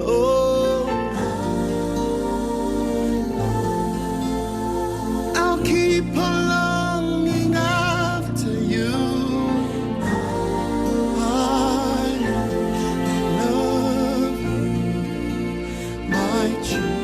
Oh, I'll keep on longing after you. I love you, my Jesus.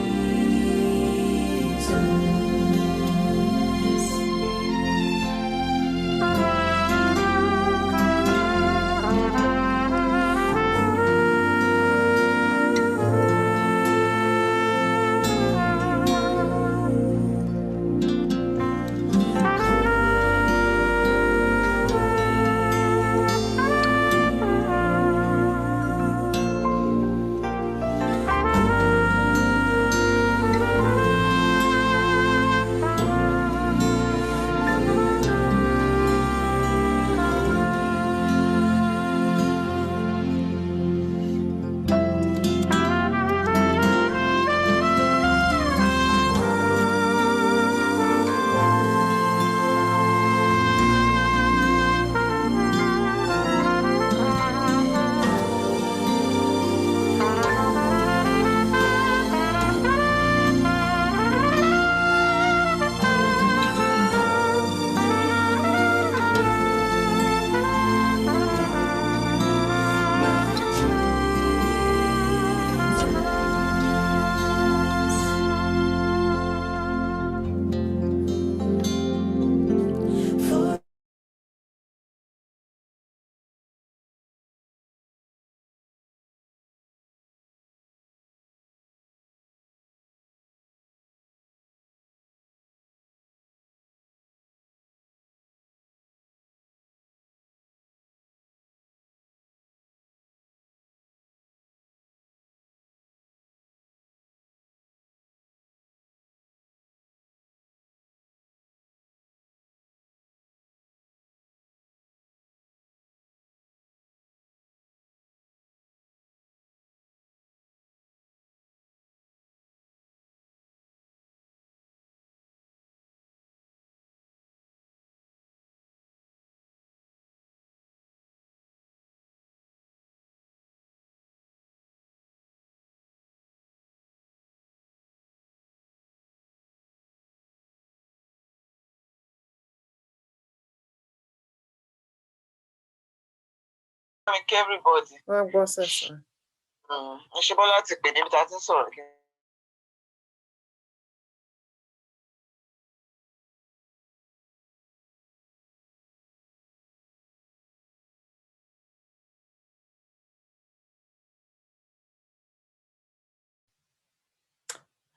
Everybody.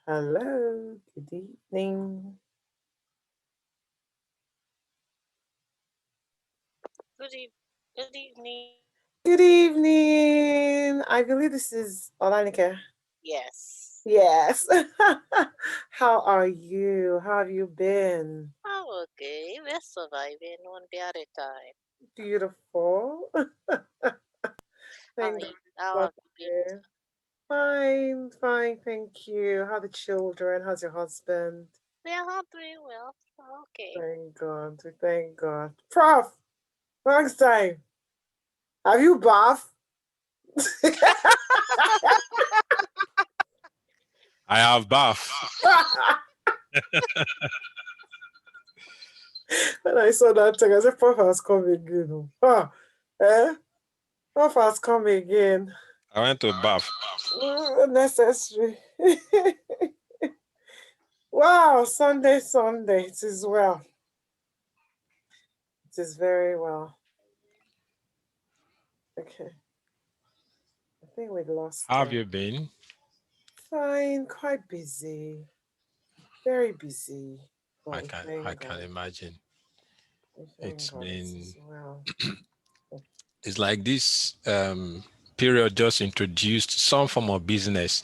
Hello, good evening. Good evening. Good evening. I believe this is Olanike. Yes. Yes. How are you? How have you been? I'm okay. We're surviving one day at a time. Beautiful. Thank How God. have you been? Fine, fine, thank you. How are the children? How's your husband? They are all doing well. Okay. Thank God. Thank God. Prof, next time. Have you bathed? I have bath. When I saw that thing, I said, Prof has come again. Huh? Eh? Prof has come again. I went to bath. Necessary. Wow, Sunday. It is well. It is very well. Okay. I think we lost. How have you been? Fine, quite busy. Very busy. I can imagine. It's been it's like this period just introduced some form of business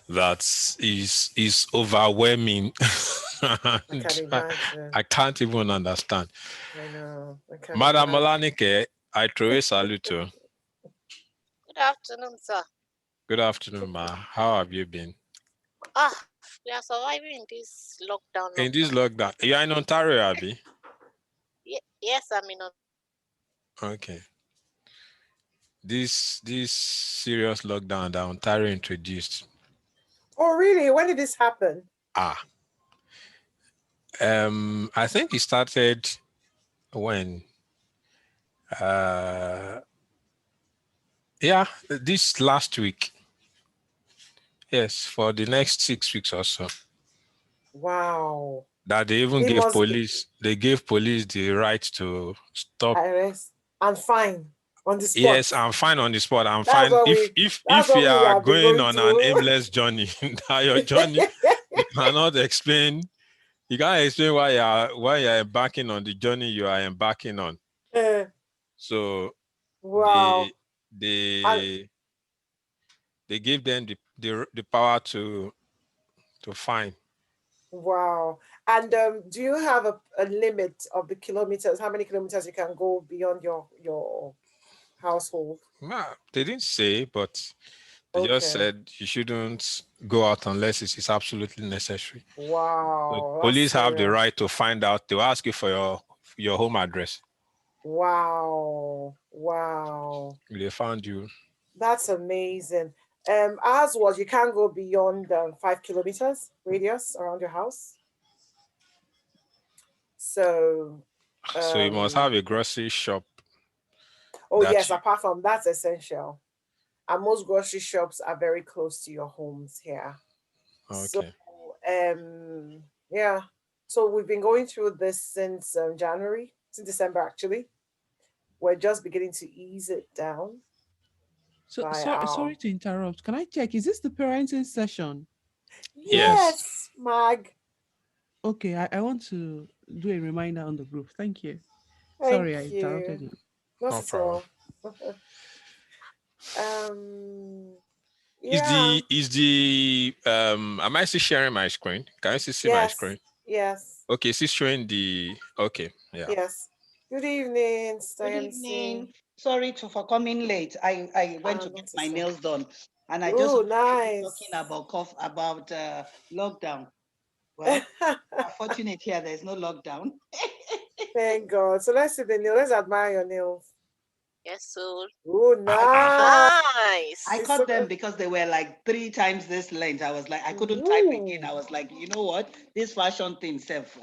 that is overwhelming. I can't even understand. I know. Madam Olanike, I throw a salute to. Good afternoon, sir. Good afternoon, ma. How have you been? We are surviving in this lockdown. In this lockdown. You are in Ontario, Abby? Yes, I'm in Ontario. Okay. this serious lockdown that Ontario introduced. Oh, really? When did this happen? I think it started when this last week. Yes, for the next 6 weeks or so. Wow. That they even It gave must be police, they gave police the right to stop. arrest and fine on the spot. Yes, I'm fine on the spot. I'm That's fine. what If what you we are have been going going on an through. aimless journey, that your journey, you cannot explain. You can't explain why you're embarking on the journey you are embarking on. So Wow. they gave them the power to fine. Wow. And do you have a limit of the kilometers? How many kilometers you can go beyond your household? Well, they didn't say, but they just Okay. said you shouldn't go out unless it is absolutely necessary. The Wow. That's police have the serious. right to find out. They'll ask you for your home address. Wow. Wow. They found you. That's amazing. Ours was you can't go beyond 5 kilometers radius around your house. So So you must have a grocery shop. oh yes, apart from that's essential. And most grocery shops are very close to your homes here. Okay. So yeah. So we've been going through this since January, since December actually. We're just beginning to ease it down. So sorry to interrupt. Can I check? Is this the parenting session? Yes, Mag. Okay, I want to do a reminder on the group. Thank you. Thank Sorry, I you. interrupted you. Not No at problem. all. Is the am I still sharing my screen? Can you still see my screen? Yes. Okay, still showing the yeah. Yes. Good evening, Good evening. Sorry for coming late. I went to get my nails done, and I just talking about lockdown. Well, unfortunately, here there's no lockdown. Thank God. So let's see the nails. Let's admire your nails. Yes, so. Oh, nice. I cut them because they were like 3 times this length. I was like, I couldn't type again. I was like, you know what? This fashion thing, self.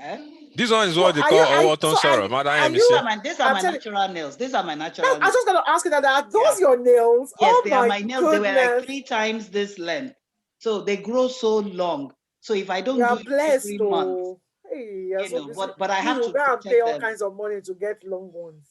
This one is what they call Owoton Sorrow. These are my natural nails. These are my natural nails. I was just going to ask you that. Are those your nails? Yes, oh they my are my nails. Goodness. They were like 3 times this length. So they grow so long. So if I don't do it every month, hey, you know, but I have to go and pay all kinds of money to get long ones.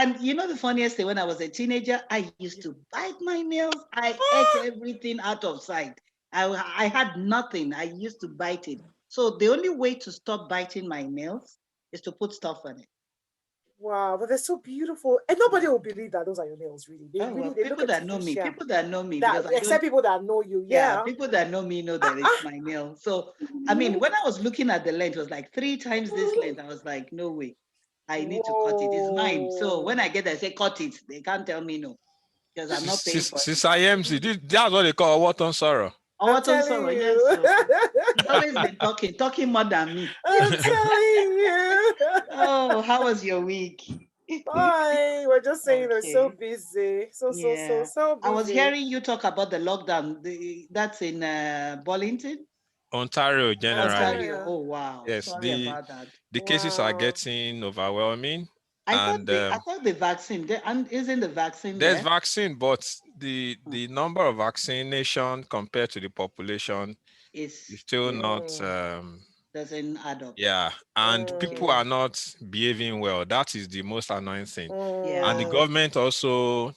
And you know the funniest thing, when I was a teenager, I used to bite my nails. I ate everything out of sight. I had nothing. I used to bite it. So the only way to stop biting my nails is to put stuff on it. Wow, but they're so beautiful. And nobody will believe that those are your nails, really. They people that know me, except people that know you. Yeah. People that know me know that it's my nail. So I mean, when I was looking at the length, it was like 3 times this length. I was like, no way. I need to cut it. It's mine. So when I get there, I say cut it. They can't tell me no, because I'm not paying for it. Since IMC, that's what they call Owoton Sorrow. Owoton Sorrow, yes. So he's always been talking more than me. I'm telling you. Oh, how was your week? Hi, we're just saying we're so busy. So busy. I was hearing you talk about the lockdown. That's in Burlington? Ontario generally. Ontario. Oh wow. Yes, sorry about that. The cases are getting overwhelming. I thought the vaccine isn't the vaccine there's there? vaccine, but the number of vaccination compared to the population is still not doesn't add up. Yeah, and people are not behaving well. That is the most annoying thing. And the government also,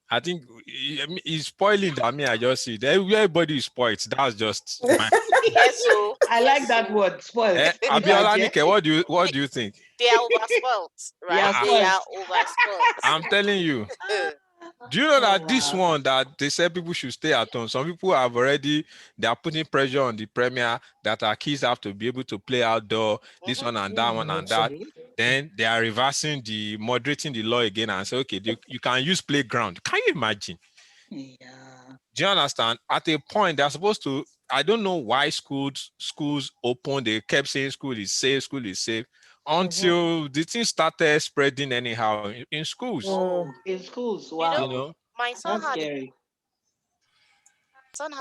I think, is spoiling that. I just see that everybody is spoiled. That's just my... I like that word, spoiled. Abiola Nike, what do you think? They are overspoiled, right? They are overspoiled. I'm telling you. Do you know that this one that they said people should stay at home? Some people they are putting pressure on the premier that our kids have to be able to play outdoor, this one and that one and that. Then they are moderating the law again and say, okay, you can use playground. Can you imagine? Yeah. Do you understand? At a point, they're supposed to, I don't know why schools open, they kept saying school is safe. until the thing started spreading anyhow in schools. Oh, in schools, wow. You You know, my son That's had scary.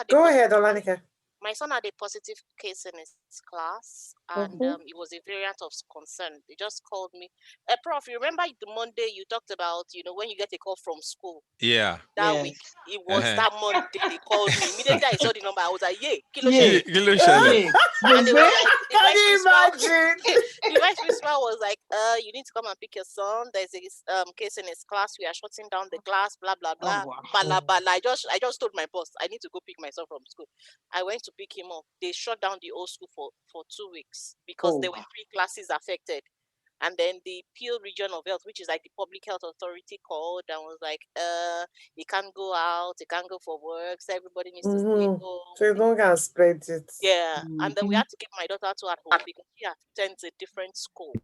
Go ahead, Olanika. my son had a positive case in his class, and it was a variant of concern. They just called me. Prof, you remember the Monday you talked about, when you get a call from school yeah. that Yes. week? It was Uh-huh. that Monday they called me. Immediately I saw the number, I was like, yay, kilo Yeah. shele. Yeah. And they were like, the Can vice you principal, imagine? the vice principal was like, you need to come and pick your son. There's a case in his class. We are shutting down the class, blah blah blah. Oh, wow. Blah, blah. I just told my boss I need to go pick my son from school. I went to pick him up. They shut down the old school for 2 weeks because there were 3 classes affected. And then the Peel Region of Health, which is like the public health authority, called and was like, he can't go out, he can't go for work, so everybody needs to stay home. So you don't get spread it. Yeah. And then we had to keep my daughter to at home because she attends a different school.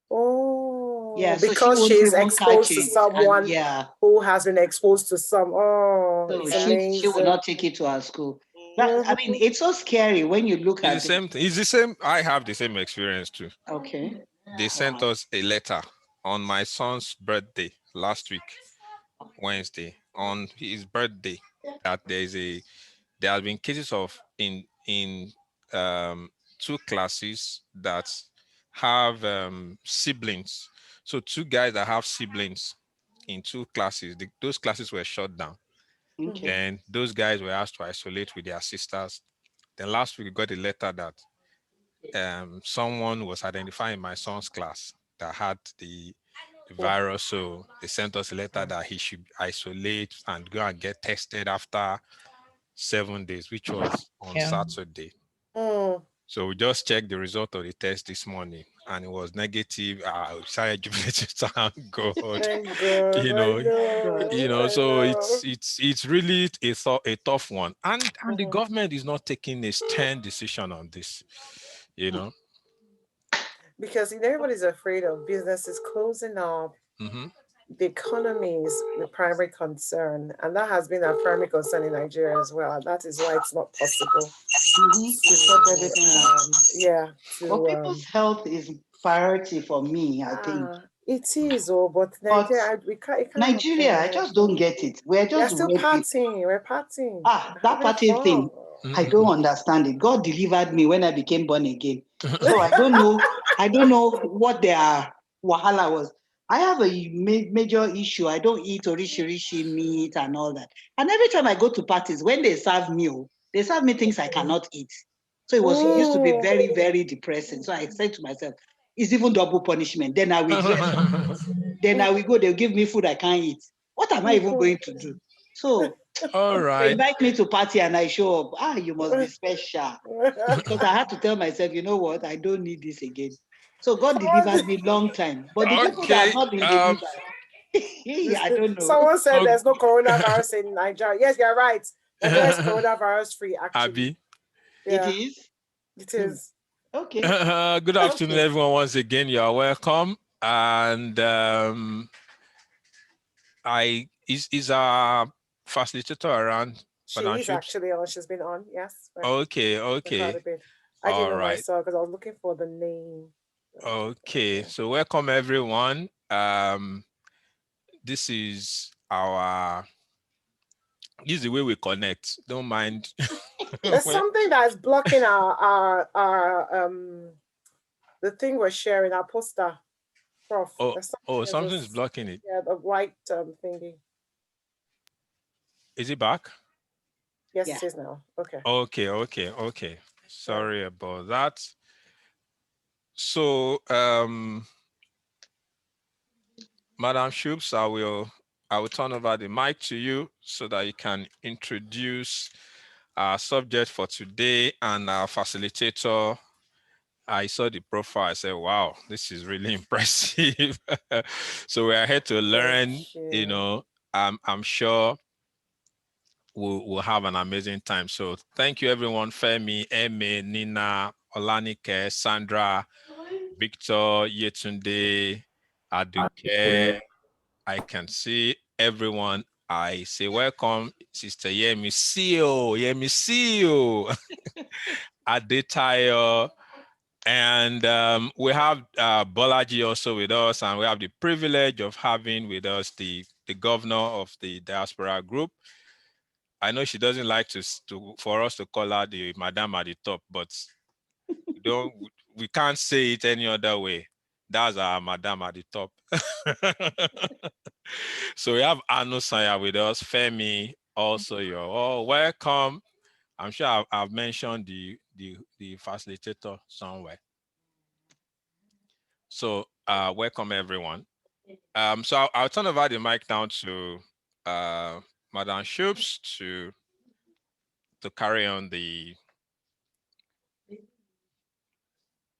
Oh, Yeah, so because she won't she's even exposed catch to it. And someone yeah, who has been exposed to some. Oh, so it's she will amazing. not take it to her school. But I mean, it's so scary when you look It's the at same thing. It's the same. I have the same experience too. Okay. They sent us a letter on my son's birthday last week, Wednesday, on his birthday, that there have been cases of in 2 classes that have siblings. So 2 guys that have siblings in 2 classes, those classes were shut down. Okay. Then those guys were asked to isolate with their sisters. Then last week we got a letter that someone was identifying my son's class that had the virus. So they sent us a letter that he should isolate and go and get tested after 7 days, which was on Saturday. So we just checked the result of the test this morning and it was negative. I started jubilating, thank God. Thank God. So it's really a tough one. And the government is not taking a stern decision on this, Because everybody's afraid of businesses closing up. The economy is the primary concern, and that has been our primary concern in Nigeria as well. And that is why it's not possible to shut everything down. Well, people's health is priority for me, I think. It is, but Nigeria, we can't. Nigeria, I just don't get it. We're still partying. We're partying. That party thing, I don't understand it. God delivered me when I became born again. So I don't know what their wahala was. I have a major issue. I don't eat orishi meat and all that. And every time I go to parties, when they serve meal, they serve me things I cannot eat. So it used to be very, very depressing. So I said to myself, it's even double punishment. Then I will dress. Then I will go, they'll give me food I can't eat. What am I even going to do? So all right. They invite me to party and I show up. You must be special. Because I had to tell myself, you know what? I don't need this again. So God delivered me long time. But the people that have not been delivered, I don't know. Someone said there's no coronavirus in Nigeria. Yes, you're right. Nigeria is coronavirus free, actually. Abby? Yeah. It is? It is. Okay. Good afternoon, everyone. Once again, you are welcome. And is our facilitator around? She is actually on. She's been on. Yes. Okay. I didn't know myself because I was looking for the name. Okay. So welcome, everyone. This is the way we connect. Don't mind. There's something that's blocking our the thing we're sharing, our poster, Prof. Something's blocking it. Yeah, the white thingy. Is it back? Yes, it is now. Okay. Okay. Sorry about that. So, Madam Shoops, I will turn over the mic to you so that you can introduce our subject for today and our facilitator. I saw the profile. I said, wow, this is really impressive. So we are here to learn, I'm sure we'll have an amazing time. So thank you, everyone. Femi, Eme, Nina, Olanike, Sandra, Victor, Yetunde, Aduke. I can see everyone. I say welcome, Sister Yemi CEO, Adetayo, And we have Bolaji also with us, and we have the privilege of having with us the governor of the diaspora group. I know she doesn't like for us to call her the madam at the top, but we can't say it any other way. That's our madam at the top. So we have Anu Saya with us, Femi also. You're all welcome. I'm sure I've mentioned the facilitator somewhere. So welcome everyone. So I'll turn over the mic down to Madam Shoops to carry on the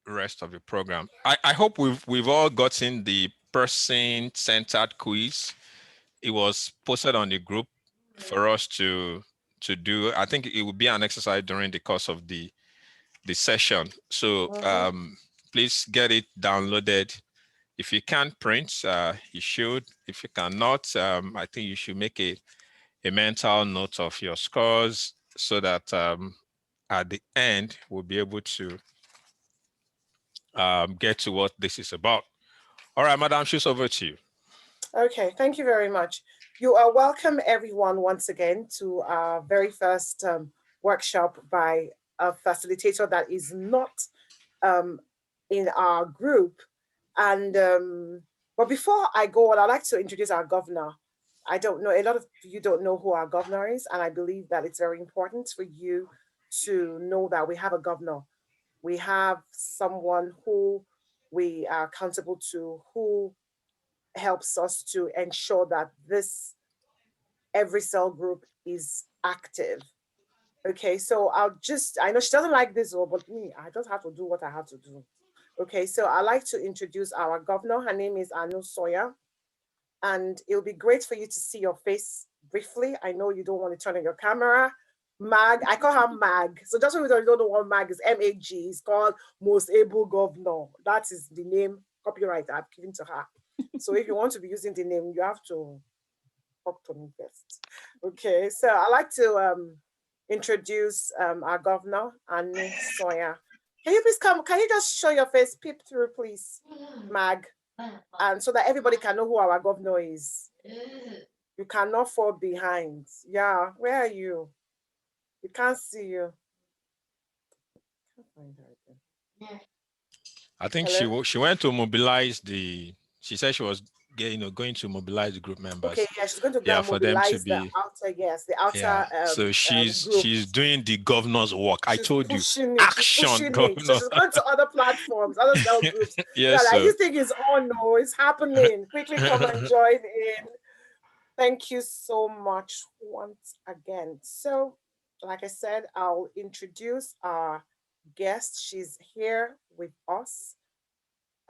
rest of the program. I hope we've all gotten the person-centered quiz. It was posted on the group for us to do. I think it would be an exercise during the course of the session. So please get it downloaded. If you can't print, you should. If you cannot, I think you should make a mental note of your scores so that at the end, we'll be able to get to what this is about. All right, Madam, she's over to you. Okay, thank you very much. You are welcome, everyone, once again to our very first workshop by a facilitator that is not in our group. And but before I go on, I'd like to introduce our governor. I don't know, a lot of you don't know who our governor is, and I believe that it's very important for you to know that we have a governor. We have someone who we are accountable to, who helps us to ensure that every cell group is active. Okay, so I know she doesn't like this, but me, I just have to do what I have to do. Okay, so I'd like to introduce our governor. Her name is Anu Soya, and it'll be great for you to see your face briefly. I know you don't want to turn on your camera. Mag, I call her Mag. So just so you don't know what Mag is, MAG, is called Most Able Governor. That is the name, copyright I've given to her. So if you want to be using the name, you have to talk to me first. Okay, so I'd like to introduce our governor, Anu Soya. Can you please come? Can you just show your face, peep through, please, Mag, and so that everybody can know who our governor is. You cannot fall behind. Yeah, where are you? We can't see you. I think she went to mobilize the. She said she was going to mobilize the group members. Okay, yeah, she's going to go for them to the outer, yes, the outer. Yeah. So she's doing the governor's work. She's I told you, action, governor. So she's going to other platforms, other cell groups. Yes, like, this thing is on, no, it's happening. Quickly come and join in. Thank you so much once again. So, like I said, I'll introduce our guest. She's here with us.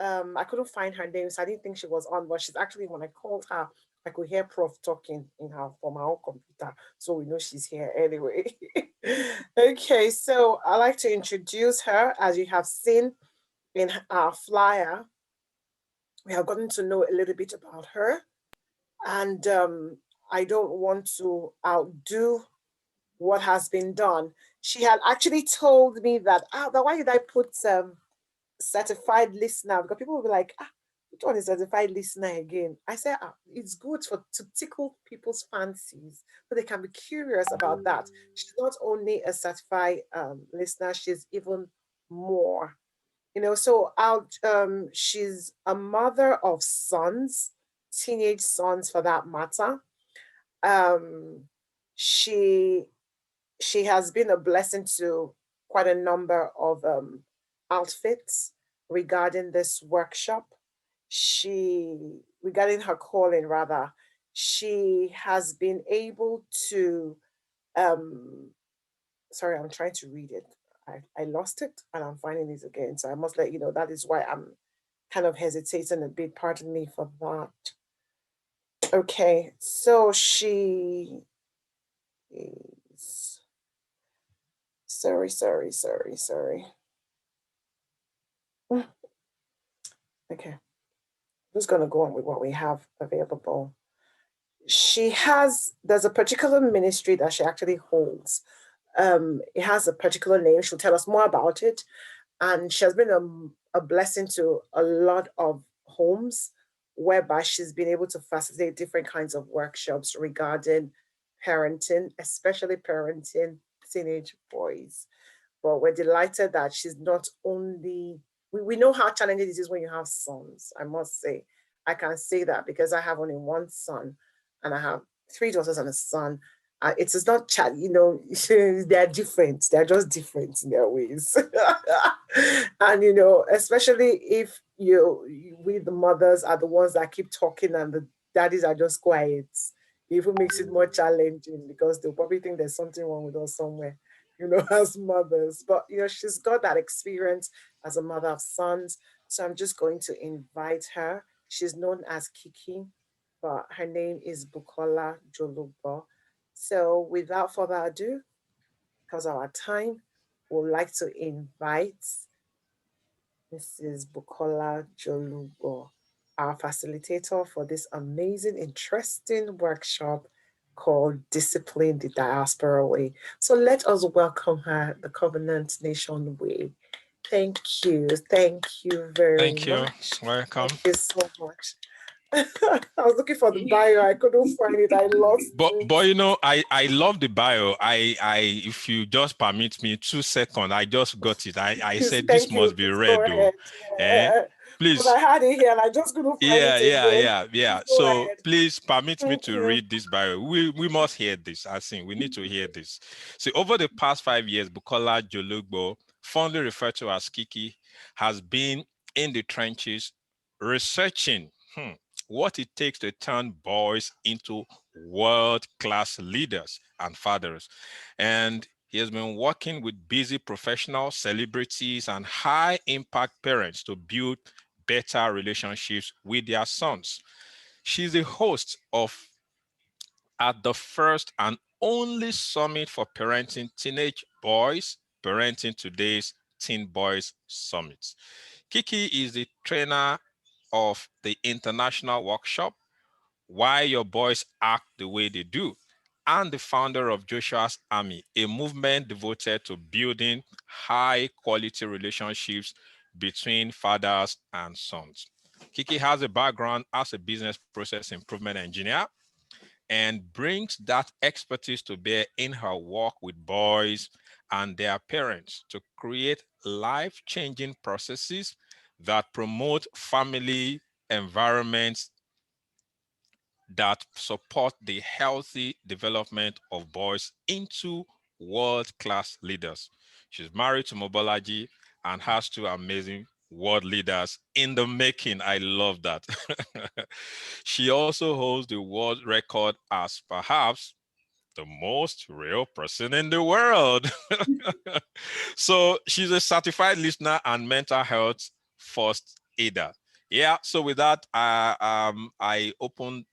I couldn't find her name, so I didn't think she was on, but she's actually, when I called her, I could hear Prof talking from her own computer, so we know she's here anyway. Okay, so I'd like to introduce her. As you have seen in our flyer, we have gotten to know a little bit about her, and I don't want to outdo what has been done. She had actually told me that, why did I put certified listener? Because people will be like, which one is certified listener again? I said, it's good to tickle people's fancies, so they can be curious about that. She's not only a certified listener, she's even more. So she's a mother of sons, teenage sons for that matter. She has been a blessing to quite a number of outfits regarding this workshop. Regarding her calling rather, she has been able to, sorry, I'm trying to read it. I lost it and I'm finding it again. So I must let you know, that is why I'm kind of hesitating a bit. Pardon me for that. Okay, so she is, sorry. Okay, I'm just going to go on with what we have available. There's a particular ministry that she actually holds. It has a particular name. She'll tell us more about it. And she has been a blessing to a lot of homes, whereby she's been able to facilitate different kinds of workshops regarding parenting, especially parenting teenage boys. But we're delighted that she's not only, we know how challenging it is when you have sons, I must say. I can say that because I have only one son and I have 3 daughters and a son. It is not, they're different. They're just different in their ways. And, especially if we, the mothers, are the ones that keep talking and the daddies are just quiet. It even makes it more challenging because they'll probably think there's something wrong with us somewhere, as mothers. But, she's got that experience as a mother of sons. So I'm just going to invite her. She's known as Kiki, but her name is Bukola Jolugbo. So without further ado, because of our time, we'd like to invite Mrs. Bukola Jolugbo, our facilitator for this amazing, interesting workshop called Discipline the Diaspora Way. So let us welcome her the Covenant Nation way. Thank you. Thank you very much. Thank you. Welcome. Thank you so much. I was looking for the bio. I couldn't find it. I lost it. But I love the bio. I if you just permit me 2 seconds, I just got it. I said this must be read though. Yeah. Please. I had it here and I just couldn't find it. Yeah. So please permit me to read this bio. We must hear this. I think we need to hear this. See, over the past 5 years, Bukola Jolugbo, fondly referred to as Kiki, has been in the trenches researching what it takes to turn boys into world-class leaders and fathers. And he has been working with busy professionals, celebrities, and high-impact parents to build better relationships with their sons. She's the host of at the first and only summit for parenting teenage boys, Parenting Today's Teen Boys Summit. Kiki is the trainer of the international workshop, Why Your Boys Act the Way They Do, and the founder of Joshua's Army, a movement devoted to building high-quality relationships between fathers and sons. Kiki has a background as a business process improvement engineer and brings that expertise to bear in her work with boys and their parents to create life-changing processes that promote family environments that support the healthy development of boys into world-class leaders. She's married to Mobolaji and has 2 amazing world leaders in the making. I love that. She also holds the world record as perhaps the most real person in the world. So she's a certified listener and mental health first aider. Yeah, so with that, I open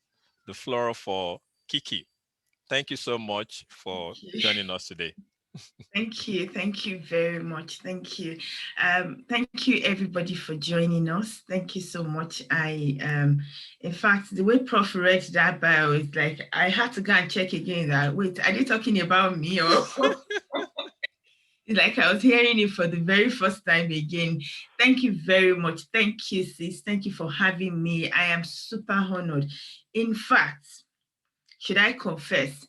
the floor for Kiki. Thank you so much for joining us today. Thank you very much. Thank you everybody for joining us. Thank you so much. In fact, the way Prof read that bio is like I had to go and check again that wait, are they talking about me or it's like I was hearing it for the very first time again. Thank you very much. Thank you, sis. Thank you for having me. I am super honored. In fact, should I confess?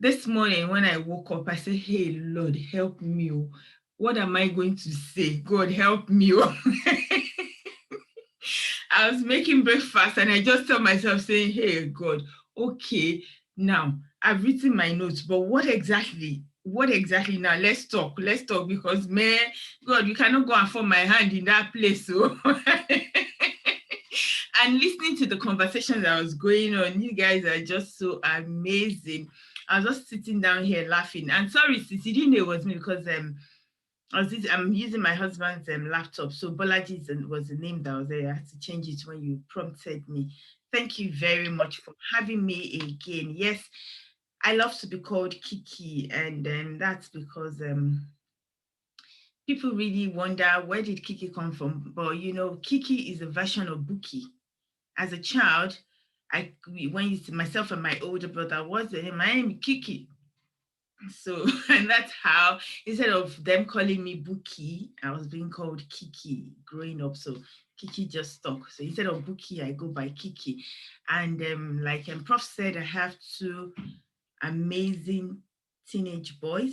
This morning when I woke up, I said, hey, Lord, help me. What am I going to say? God, help me. I was making breakfast and I just tell myself saying, hey, God, okay, now I've written my notes, but what exactly now? Let's talk because, man, God, you cannot go and form my hand in that place. So. And listening to the conversation that was going on, you guys are just so amazing. I was just sitting down here laughing. And sorry, sis, you didn't know it was me because I'm using my husband's laptop. So Bolaji was the name that was there. I had to change it when you prompted me. Thank you very much for having me again. Yes, I love to be called Kiki, and that's because people really wonder where did Kiki come from. But Kiki is a version of Buki. As a child, when you see myself and my older brother, what's the name? My name is Kiki. So, and that's how, instead of them calling me Buki, I was being called Kiki growing up. So Kiki just stuck. So instead of Buki, I go by Kiki. And like Prof said, I have two amazing teenage boys.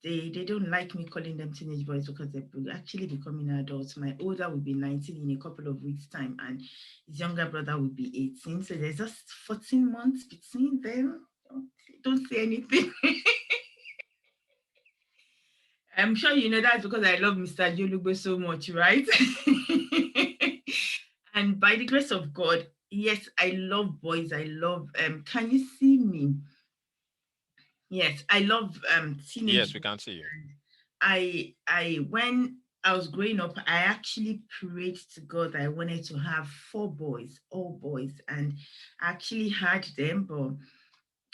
They don't like me calling them teenage boys because they're actually becoming adults. My older will be 19 in a couple of weeks' time, and his younger brother will be 18. So there's just 14 months between them. Don't say anything. I'm sure you know that's because I love Mr. Jolugbo so much, right? And by the grace of God, yes, I love boys. I love, can you see me? Yes, I love teenage. Yes, we can see you. When I was growing up, I actually prayed to God that I wanted to have 4 boys, all boys, and I actually had them, but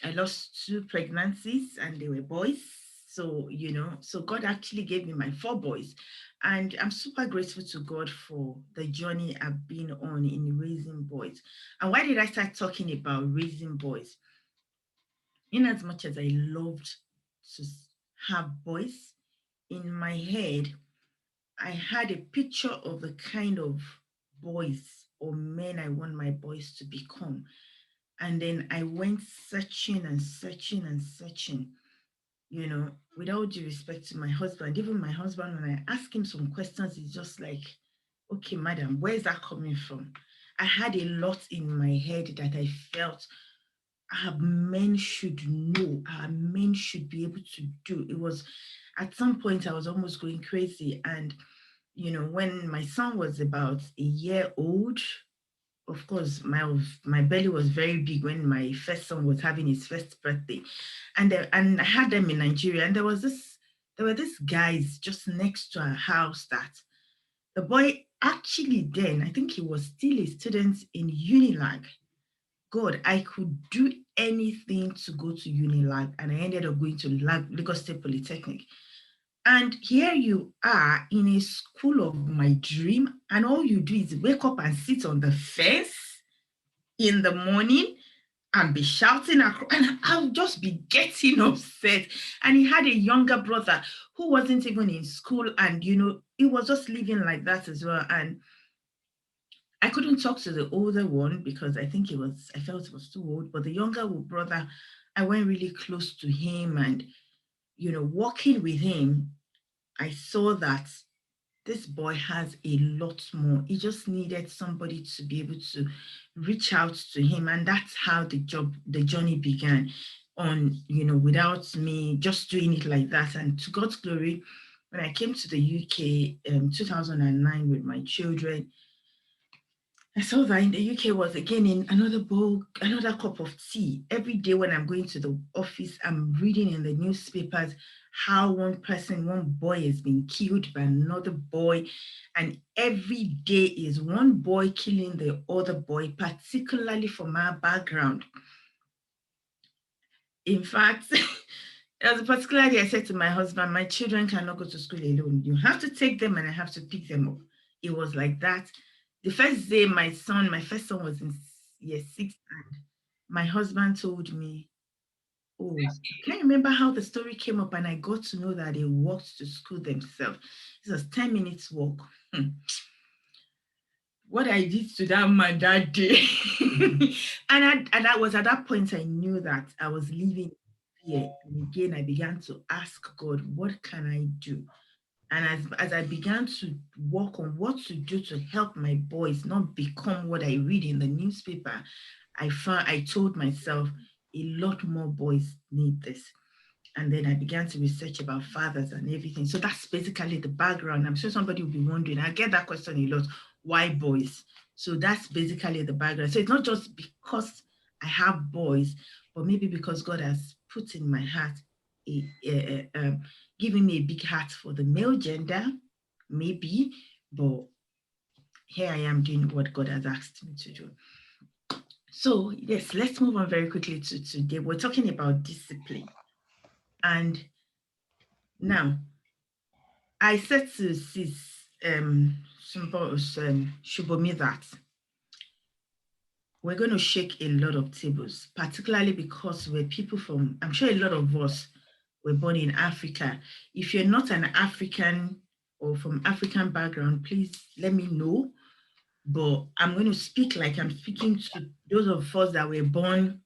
I lost 2 pregnancies and they were boys. So, so God actually gave me my 4 boys. And I'm super grateful to God for the journey I've been on in raising boys. And why did I start talking about raising boys? In as much as I loved to have boys, in my head, I had a picture of the kind of boys or men I want my boys to become. And then I went searching and searching and searching, with all due respect to my husband. Even my husband, when I ask him some questions, he's just like, okay, madam, where's that coming from? I had a lot in my head that I felt our men should know, our men should be able to do. It was, at some point, I was almost going crazy. And, when my son was about a year old, of course, my belly was very big when my first son was having his first birthday, and I had them in Nigeria, and there were these guys just next to our house that the boy actually then, I think he was still a student in Unilag. God, I could do anything to go to Unilag, and I ended up going to Lagos State Polytechnic. And here you are in a school of my dream, and all you do is wake up and sit on the fence in the morning and be shouting across, and I'll just be getting upset. And he had a younger brother who wasn't even in school, and he was just living like that as well. And I couldn't talk to the older one because I felt it was too old. But the younger brother, I went really close to him, and walking with him, I saw that this boy has a lot more. He just needed somebody to be able to reach out to him. And that's how the journey began on, without me just doing it like that. And to God's glory, when I came to the UK in 2009 with my children, I saw that in the UK was again in another book, another cup of tea. Every day when I'm going to the office, I'm reading in the newspapers how one boy has been killed by another boy. And every day is one boy killing the other boy, particularly from our background. In fact, there was a particular day I said to my husband, my children cannot go to school alone. You have to take them and I have to pick them up. It was like that. The first day my first son was in year 6, and my husband told me, oh, I can't remember how the story came up, and I got to know that they walked to school themselves. It was 10 minutes walk. What I did to that man that day. and that was at that point I knew that I was living fear. And again, I began to ask God, what can I do? And as I began to work on what to do to help my boys not become what I read in the newspaper, I told myself a lot more boys need this. And then I began to research about fathers and everything. So that's basically the background. I'm sure somebody will be wondering, I get that question a lot, why boys? So that's basically the background. So it's not just because I have boys, but maybe because God has put in my heart giving me a big heart for the male gender, maybe, but here I am doing what God has asked me to do. So yes, let's move on very quickly to today. We're talking about discipline. And now, I said to Sis Shubomi that we're going to shake a lot of tables, particularly because we're people from, I'm sure a lot of us were born in Africa. If you're not an African or from African background, please let me know. But I'm going to speak like I'm speaking to those of us that were born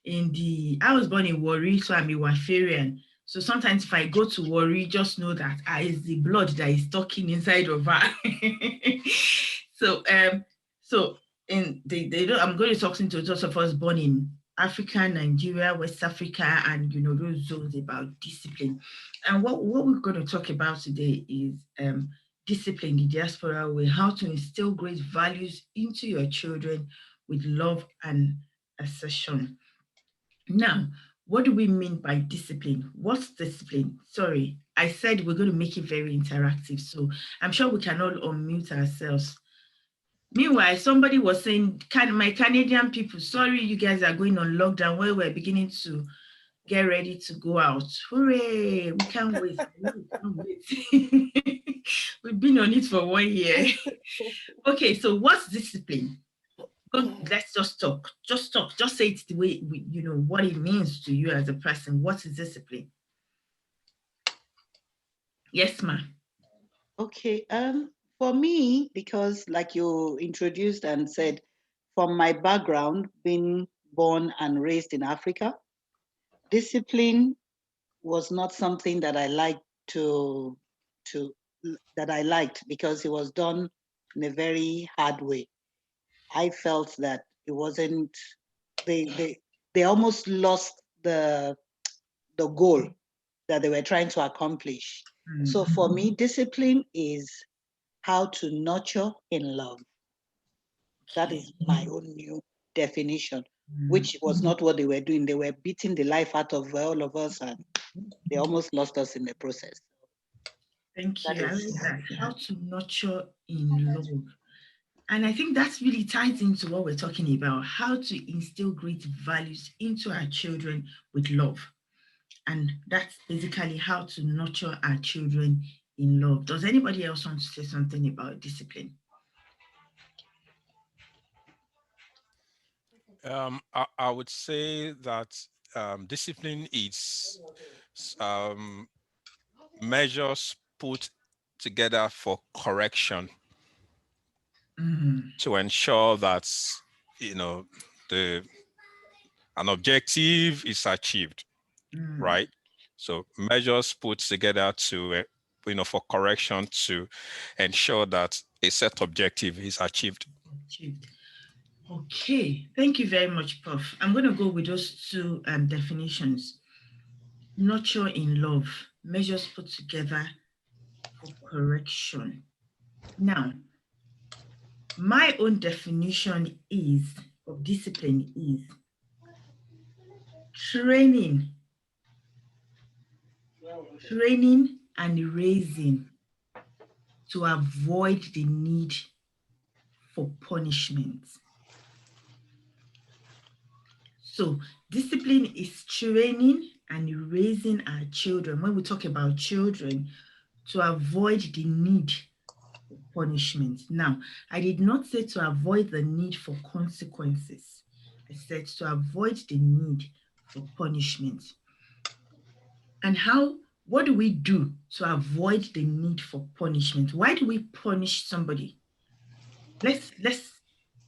I was born in Warri, so I'm a Wafarian. So sometimes if I go to Warri, just know that it's the blood that is talking inside of her. I'm going to talk to those of us born in Africa, Nigeria, West Africa, and those zones about discipline. And what we're going to talk about today is discipline the diaspora way, how to instill great values into your children with love and assertion. Now, what do we mean by discipline? What's discipline? Sorry, I said we're going to make it very interactive, so I'm sure we can all unmute ourselves. Meanwhile, somebody was saying, my Canadian people, sorry you guys are going on lockdown where we're beginning to get ready to go out. Hooray, we can't wait. We've been on it for 1 year. Okay, so what's discipline? Let's just talk. Just say it the way what it means to you as a person. What is discipline? Yes, ma'am. Okay. For me, because like you introduced and said, from my background, being born and raised in Africa, discipline was not something that I liked because it was done in a very hard way. I felt that it wasn't. They almost lost the goal that they were trying to accomplish. Mm-hmm. So for me, discipline is how to nurture in love. That is my own new definition, which was not what they were doing. They were beating the life out of all of us, and they almost lost us in the process. Thank you. I like that. How to nurture in love. And I think that really ties into what we're talking about, how to instill great values into our children with love. And that's basically how to nurture our children in love. Does anybody else want to say something about discipline? I would say that discipline is measures put together for correction to ensure that an objective is achieved, right? So measures put together to for correction to ensure that a set objective is achieved. Okay, thank you very much, Prof. I'm going to go with those two definitions. Nurture in love, measures put together for correction. Now, my own definition of discipline is training and raising to avoid the need for punishment. So discipline is training and raising our children, when we talk about children, to avoid the need for punishment. Now, I did not say to avoid the need for consequences. I said to avoid the need for punishment. And what do we do to avoid the need for punishment? Why do we punish somebody? Let's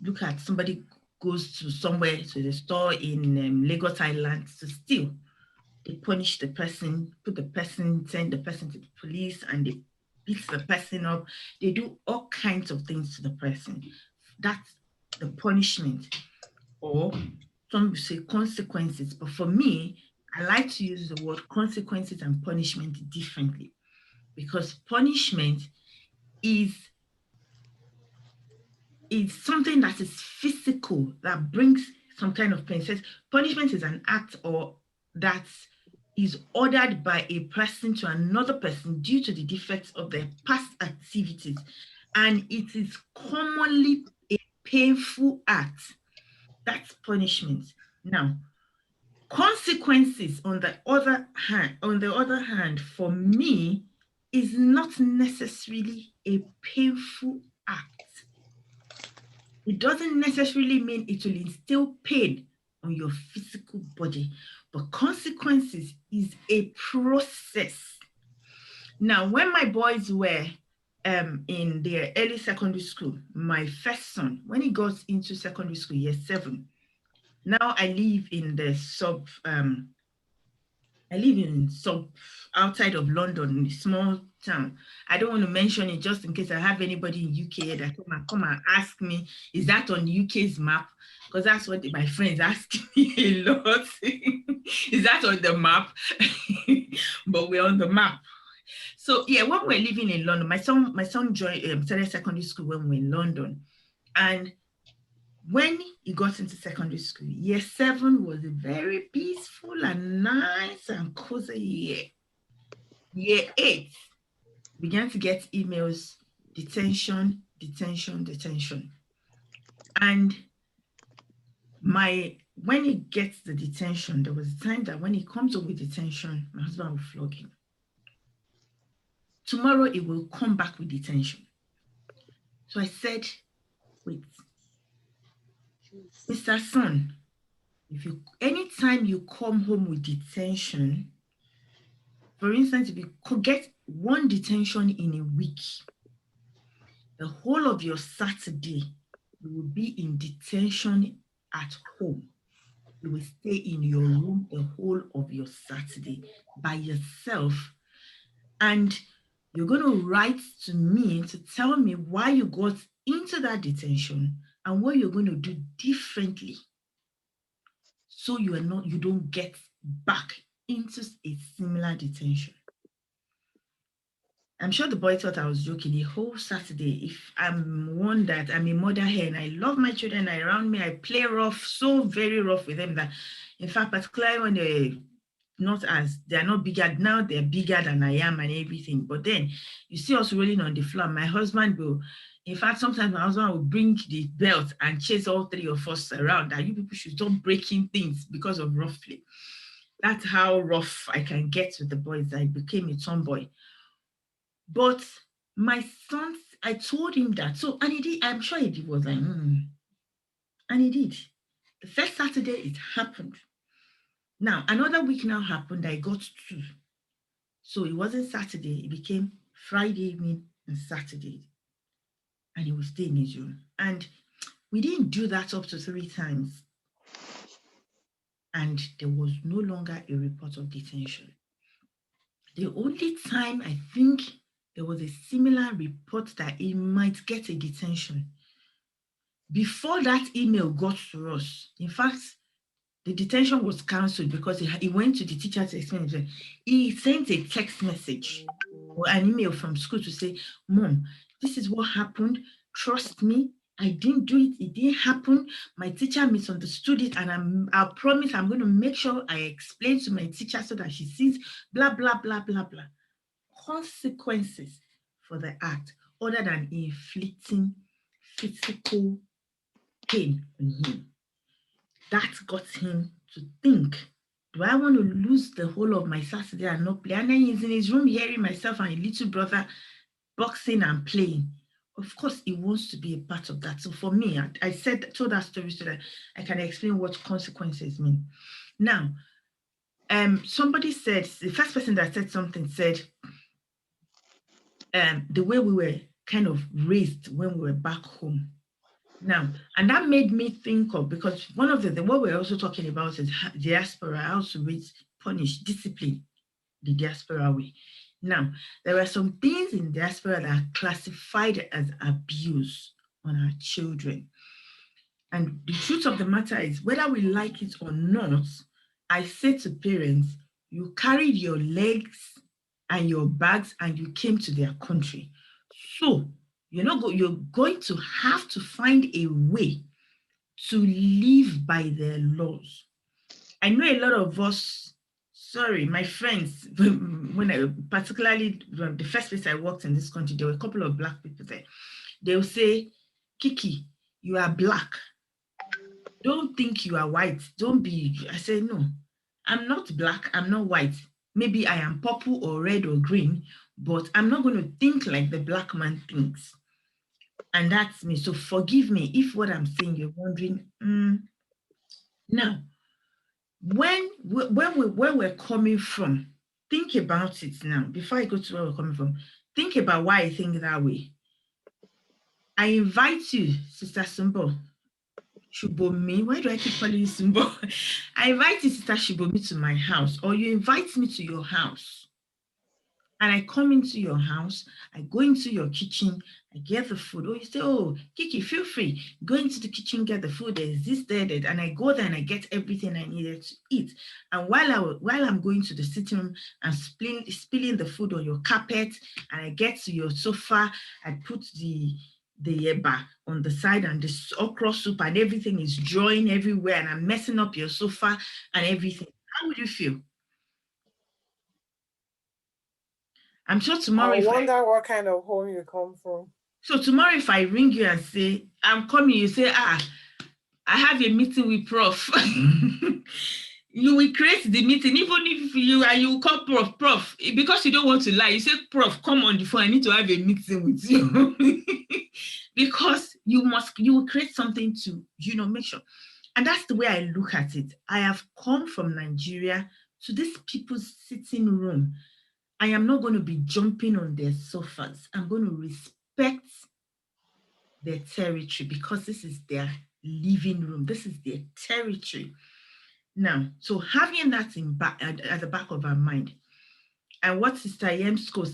look at somebody goes to somewhere, to the store in Lagos Island to steal. They punish the person, send the person to the police, and they beat the person up. They do all kinds of things to the person. That's the punishment. Or some say consequences. But for me, I like to use the word consequences and punishment differently, because punishment is something that is physical, that brings some kind of pain. Punishment is an act that is ordered by a person to another person due to the defects of their past activities. And it is commonly a painful act. That's punishment. Now, consequences, on the other hand, for me, is not necessarily a painful act. It doesn't necessarily mean it will instill pain on your physical body, But consequences is a process. Now, when my boys were in their early secondary school, my first son, when he got into secondary school, year 7, now I live in the outside of London, in a small town. I don't want to mention it just in case I have anybody in UK that come and ask me, is that on UK's map? Because that's what my friends ask me a lot. Is that on the map? But we're on the map. So yeah, when we're living in London, my son joined started secondary school when we were in London, and when he got into secondary school, year 7 was a very peaceful and nice and cozy year. Year 8 began to get emails, detention. And when he gets the detention, there was a time that when he comes up with detention, my husband will flog him. Tomorrow he will come back with detention. So I wait, Mr. Son, anytime you come home with detention, for instance, if you could get 1 detention in a week, the whole of your Saturday, you will be in detention at home. You will stay in your room the whole of your Saturday by yourself. And you're going to write to me to tell me why you got into that detention and what you're going to do differently, so you don't get back into a similar detention. I'm sure the boy thought I was joking the whole Saturday. If I'm one that I'm a mother hen, I love my children, around me, I play rough, so very rough with them that, in fact, particularly when they're not bigger, now they're bigger than I am and everything. But then you see us rolling on the floor. My husband will, in fact, sometimes my husband will bring the belt and chase all 3 of us around that you people should stop breaking things because of rough play. That's how rough I can get with the boys. I became a tomboy. But my son, I told him that. So, and he did, I'm sure he was like, And he did. The first Saturday it happened. Now, another week now happened, I got 2. So it wasn't Saturday, it became Friday evening and Saturday. And he would stay in his room. And we didn't do that up to 3 times. And there was no longer a report of detention. The only time I think there was a similar report that he might get a detention, before that email got to us, in fact, the detention was cancelled because he went to the teacher to explain it. He sent a text message or an email from school to say, Mom, this is what happened. Trust me, I didn't do it. It didn't happen. My teacher misunderstood it. And I promise I'm going to make sure I explain to my teacher so that she sees blah, blah, blah, blah, blah. Consequences for the act other than inflicting physical pain on him. That got him to think, do I want to lose the whole of my Saturday and not play? And then he's in his room hearing myself and his little brother boxing and playing. Of course, he wants to be a part of that. So for me, I told that story so that I can explain what consequences mean. Now, somebody said, the first person that said something said, the way we were kind of raised when we were back home. Now, and that made me think of, because one of what we're also talking about is diaspora, how to punish, discipline the diaspora way. Now, there are some things in diaspora that are classified as abuse on our children. And the truth of the matter is, whether we like it or not, I say to parents, you carried your legs and your bags and you came to their country. So you're going to have to find a way to live by their laws. I know a lot of us, my friends, particularly the first place I worked in this country, there were a couple of Black people there. They'll say, Kiki, you are Black. Don't think you are white. I say, no, I'm not Black, I'm not white. Maybe I am purple or red or green, but I'm not going to think like the Black man thinks. And that's me. So forgive me if what I'm saying, you're wondering. Now, When we're coming from, think about it now. Before I go to where we're coming from, think about why I think that way. I invite you, Sister Sumbo, Shubomi. Why do I keep calling you Sumbo? I invite you, Sister Shubomi, to my house, or you invite me to your house. And I come into your house, I go into your kitchen, I get the food. Or you say, oh, Kiki, feel free. Go into the kitchen, get the food. There's this, there, that. And I go there and I get everything I needed to eat. And while I'm going to the sitting room and spilling the food on your carpet, and I get to your sofa, I put the eba on the side and the okra soup and everything is drawing everywhere and I'm messing up your sofa and everything. How would you feel? I'm sure tomorrow. I wonder what kind of home you come from. So tomorrow, if I ring you and say, I'm coming, you say, I have a meeting with Prof. You will create the meeting, even if you call Prof, because you don't want to lie. You say, Prof, come on the phone, I need to have a meeting with you. Because you will create something to, make sure. And that's the way I look at it. I have come from Nigeria to this people's sitting room. I am not going to be jumping on their sofas. I'm going to respect their territory because this is their living room. This is their territory. Now, so having that at the back of our mind, and what Sister Yemsko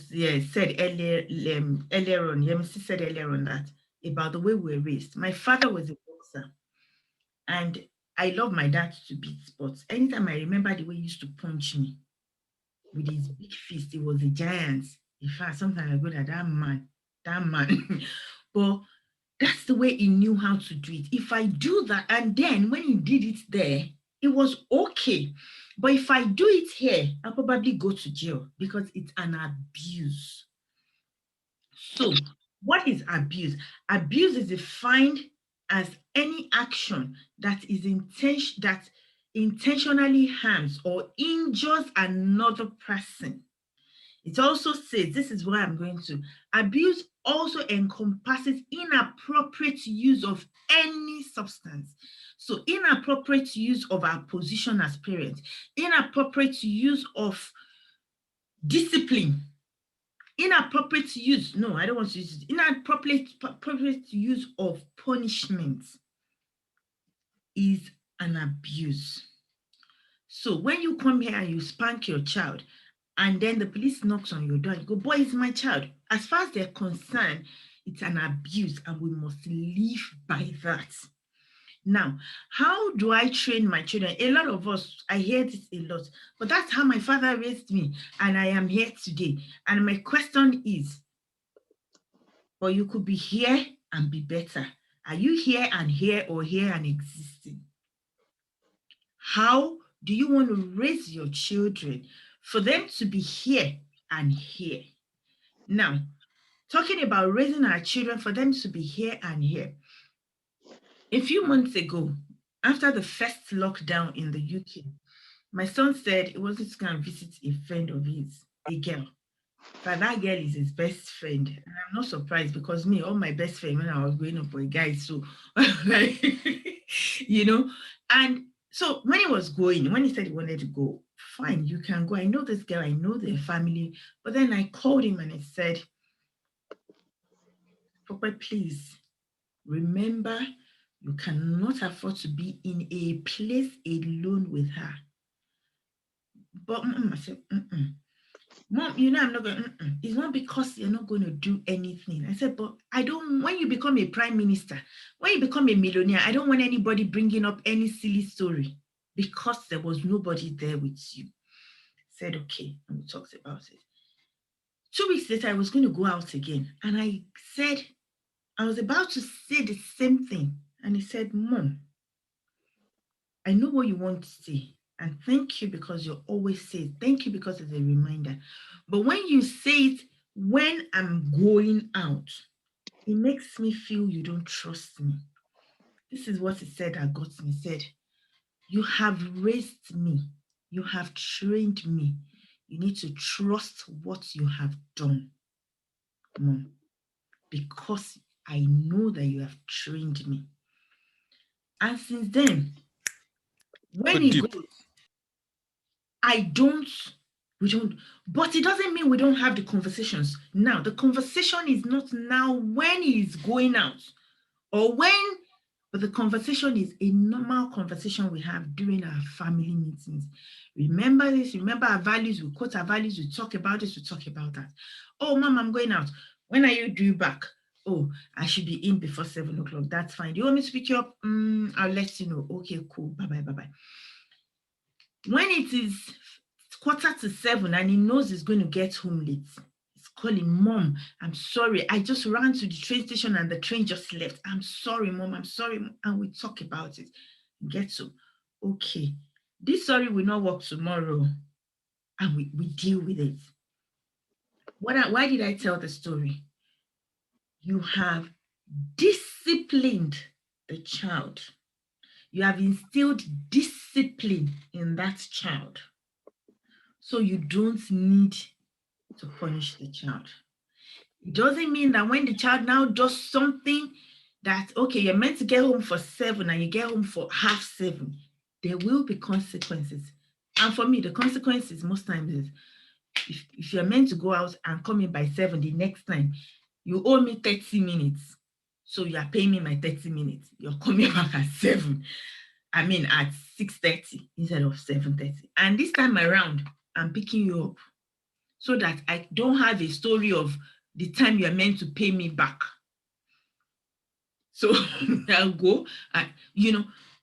said earlier on, Yemsi said earlier on that, about the way we're raised. My father was a boxer, and I love my dad to bits, but anytime I remember the way he used to punch me, with his big fist, he was a giant. In fact, sometimes I go to that man. But that's the way he knew how to do it. If I do that, and then when he did it there, it was okay. But if I do it here, I'll probably go to jail because it's an abuse. So what is abuse? Abuse is defined as any action that is intentionally harms or injures another person. It also says, this is where I'm going to, abuse also encompasses inappropriate use of any substance. So inappropriate use of our position as parents, inappropriate use of discipline, inappropriate use, no, I don't want to use it, inappropriate use of punishment is an abuse. So when you come here and you spank your child, and then the police knocks on your door, you go, boy, it's my child. As far as they're concerned, it's an abuse and we must live by that. Now, how do I train my children? A lot of us, I hear this a lot, but that's how my father raised me and I am here today. And my question is, well, you could be here and be better. Are you here and existing? How do you want to raise your children for them to be here and here? Now, talking about raising our children for them to be here and here. A few months ago, after the first lockdown in the UK, my son said he wanted to go and visit a friend of his, a girl. But that girl is his best friend. And I'm not surprised because me, all my best friends when I was growing up were guys. So, like, and so when he said he wanted to go, fine, you can go. I know this girl, I know their family. But then I called him and I said, Papa, please remember, you cannot afford to be in a place alone with her. But I said, Mom, I'm not going to, it's not because you're not going to do anything. I said, but when you become a prime minister, when you become a millionaire, I don't want anybody bringing up any silly story because there was nobody there with you. I said, okay, and we talked about it. 2 weeks later, I was going to go out again. And I said, I was about to say the same thing. And he said, Mom, I know what you want to say. And thank you because you always say it. Thank you because it's a reminder. But when you say it when I'm going out, it makes me feel you don't trust me. This is what he said that got me. He said, you have raised me. You have trained me. You need to trust what you have done, Mom, because I know that you have trained me. And since then, when he goes, we don't, but it doesn't mean we don't have the conversations. Now, the conversation is not now when he's going out or when, but the conversation is a normal conversation we have during our family meetings. Remember this, remember our values, we quote our values, we talk about this, we talk about that. Oh, Mom, I'm going out. When are you due back? Oh, I should be in before 7 o'clock. That's fine. Do you want me to pick you up? I'll let you know. Okay, cool. Bye-bye, bye-bye. When it is 6:45 and he knows he's going to get home late, he's calling, Mom, I'm sorry. I just ran to the train station and the train just left. I'm sorry, Mom. I'm sorry. And we talk about it. Get to, okay, this sorry will not work tomorrow. And we deal with it. Why did I tell the story? You have disciplined the child. You have instilled discipline in that child. So you don't need to punish the child. It doesn't mean that when the child now does something that, okay, you're meant to get home for 7 and you get home for 6:30, there will be consequences. And for me, the consequences most times is if you're meant to go out and come in by 7 the next time, you owe me 30 minutes. So you are paying me my 30 minutes. You're coming back at 7. I mean, at 6:30 instead of 7:30. And this time around, I'm picking you up so that I don't have a story of the time you're meant to pay me back. So I'll go,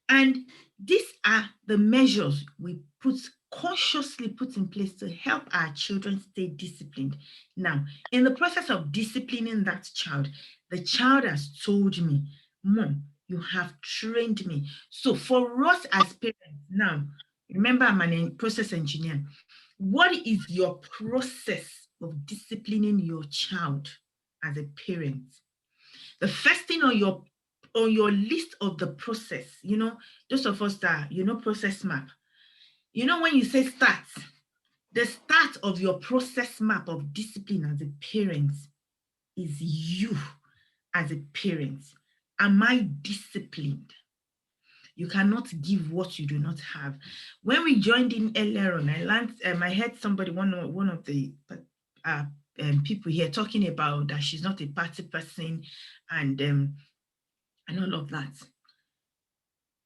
and these are the measures we consciously put in place to help our children stay disciplined. Now, in the process of disciplining that child, the child has told me, Mom, you have trained me. So for us as parents, now, remember I'm a process engineer. What is your process of disciplining your child as a parent? The first thing on your list of the process, those of us that, process map, when you say start, the start of your process map of discipline as a parent is you as a parent. Am I disciplined? You cannot give what you do not have. When we joined in earlier on, I heard somebody, one of the people here talking about that she's not a party person and all of that.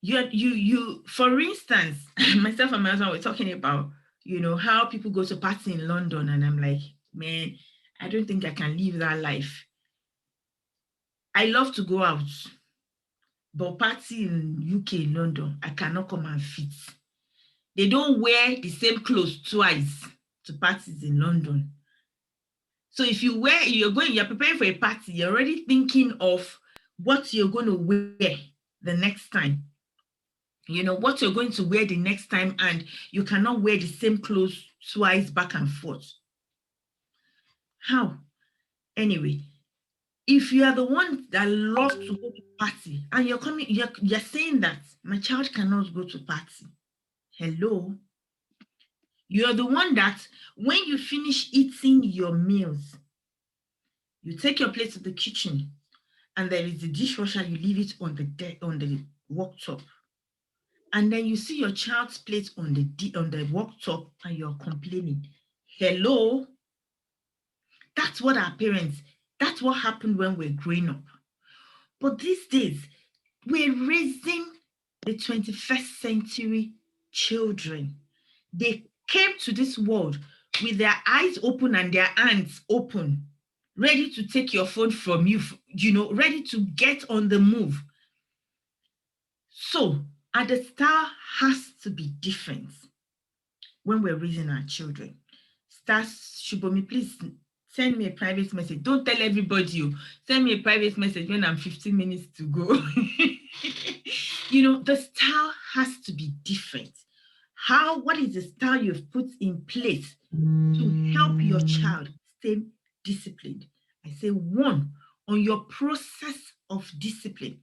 You for instance, myself and my husband were talking about, how people go to party in London, and I'm like, man, I don't think I can live that life. I love to go out, but party in UK, London, I cannot come and fit. They don't wear the same clothes twice to parties in London. So if you're preparing for a party, you're already thinking of what you're going to wear the next time. What you're going to wear the next time, and you cannot wear the same clothes twice back and forth. How? Anyway, if you are the one that loves to go to party and you're saying that my child cannot go to party. Hello? You're the one that when you finish eating your meals, you take your plate to the kitchen and there is a dishwasher, you leave it on the worktop. And then you see your child's plate on the worktop and you're complaining. Hello? That's what that's what happened when we're growing up. But these days, we're raising the 21st century children. They came to this world with their eyes open and their hands open, ready to take your phone from you, ready to get on the move. So, the style has to be different when we're raising our children. Stars, Shubomi, please send me a private message. Don't tell everybody. Send me a private message when I'm 15 minutes to go. The style has to be different. What is the style you've put in place to help your child stay disciplined? I say, 1, on your process of discipline,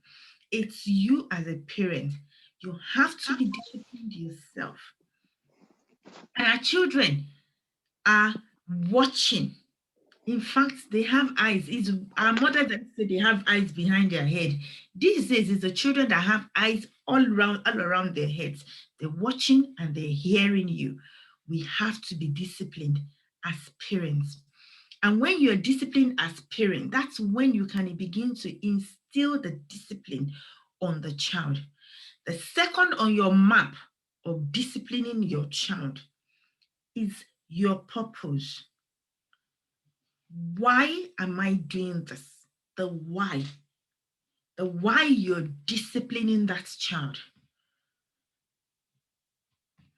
it's you as a parent. You have to be disciplined yourself. And our children are watching. In fact, they have eyes. It's our mother that said they have eyes behind their head. These days, it's the children that have eyes all around their heads. They're watching and they're hearing you. we have to be disciplined as parents. And when you're disciplined as parent, that's when you can begin to instill the discipline on the child. The second on your map of disciplining your child is your purpose. Why am I doing this? The why. The why you're disciplining that child.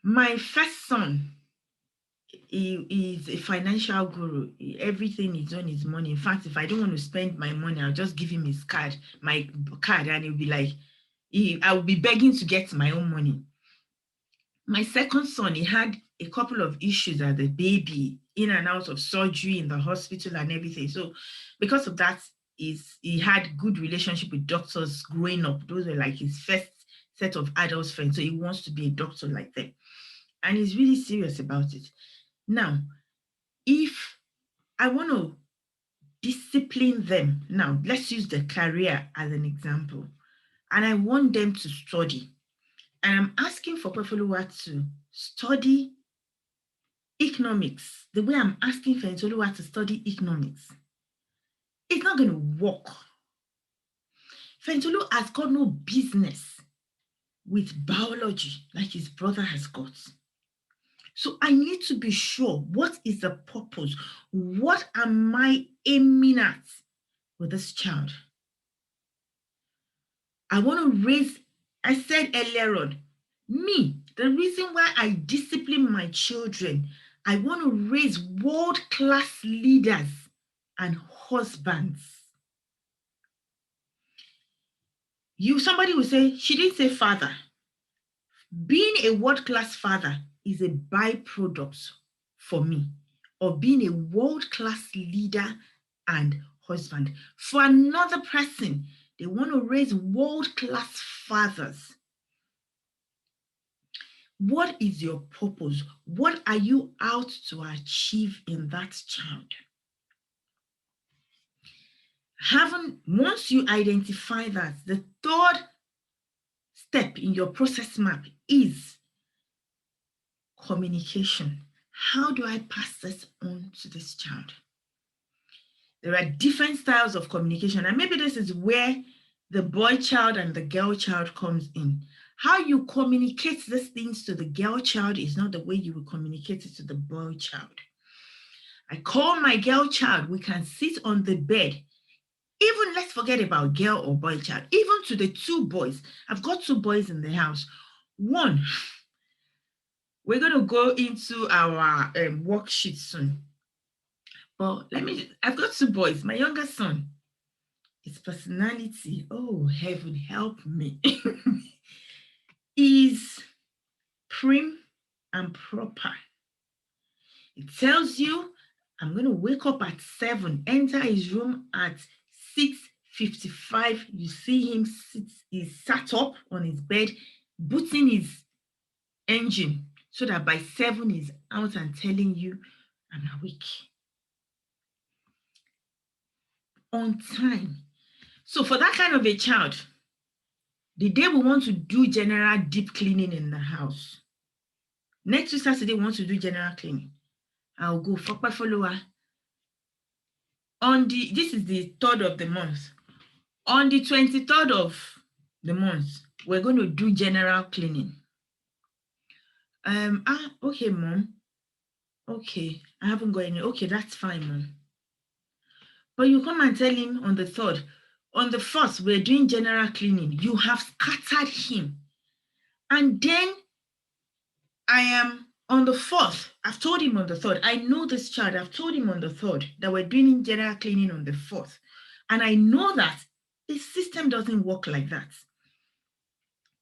My first son, he is a financial guru. Everything is on his money. In fact, if I don't want to spend my money, I'll just give him his card, my card, and he'll be like, I will be begging to get my own money. My second son, he had a couple of issues as a baby, in and out of surgery in the hospital and everything. So because of that, he had good relationship with doctors growing up. Those were like his first set of adult friends. So he wants to be a doctor like them. And he's really serious about it. Now, if I want to discipline them, now let's use the career as an example, and I want them to study, and I'm asking for Kwefoluwa to study economics the way I'm asking for Ntoluwa to study economics, it's not going to work. Fentolu has got no business with biology like his brother has got. So I need to be sure, what is the purpose? What am I aiming at with this child? I want to raise, I said earlier on, the reason why I discipline my children, I want to raise world-class leaders and husbands. Somebody will say, she didn't say father. Being a world-class father is a byproduct for me of being a world-class leader and husband. For another person, they want to raise world-class fathers. What is your purpose? What are you out to achieve in that child? Once you identify that, the third step in your process map is communication. How do I pass this on to this child? There are different styles of communication, and maybe this is where the boy child and the girl child comes in. How you communicate these things to the girl child is not the way you will communicate it to the boy child. I call my girl child, we can sit on the bed. Even let's forget about girl or boy child, even to the two boys. I've got two boys in the house. One, we're going to go into our worksheet soon. But I've got two boys. My younger son, his personality, oh, heaven help me, is prim and proper. It tells you, I'm going to wake up at 7, enter his room at 6:55. You see him he's sat up on his bed, booting his engine, so that by 7 he's out and telling you, I'm awake. On time. So for that kind of a child, the day we want to do general deep cleaning in the house, next week Saturday we want to do general cleaning, I'll go for Kwefoluwa. This is the 3rd of the month. On the 23rd of the month, we're going to do general cleaning. Okay, Mom. Okay, I haven't got any. Okay, that's fine, Mom. But you come and tell him on the 3rd, on the 1st, we're doing general cleaning. You have scattered him. And then I am on the 4th. I've told him on the 3rd. I know this child. I've told him on the 3rd that we're doing general cleaning on the 4th. And I know that his system doesn't work like that.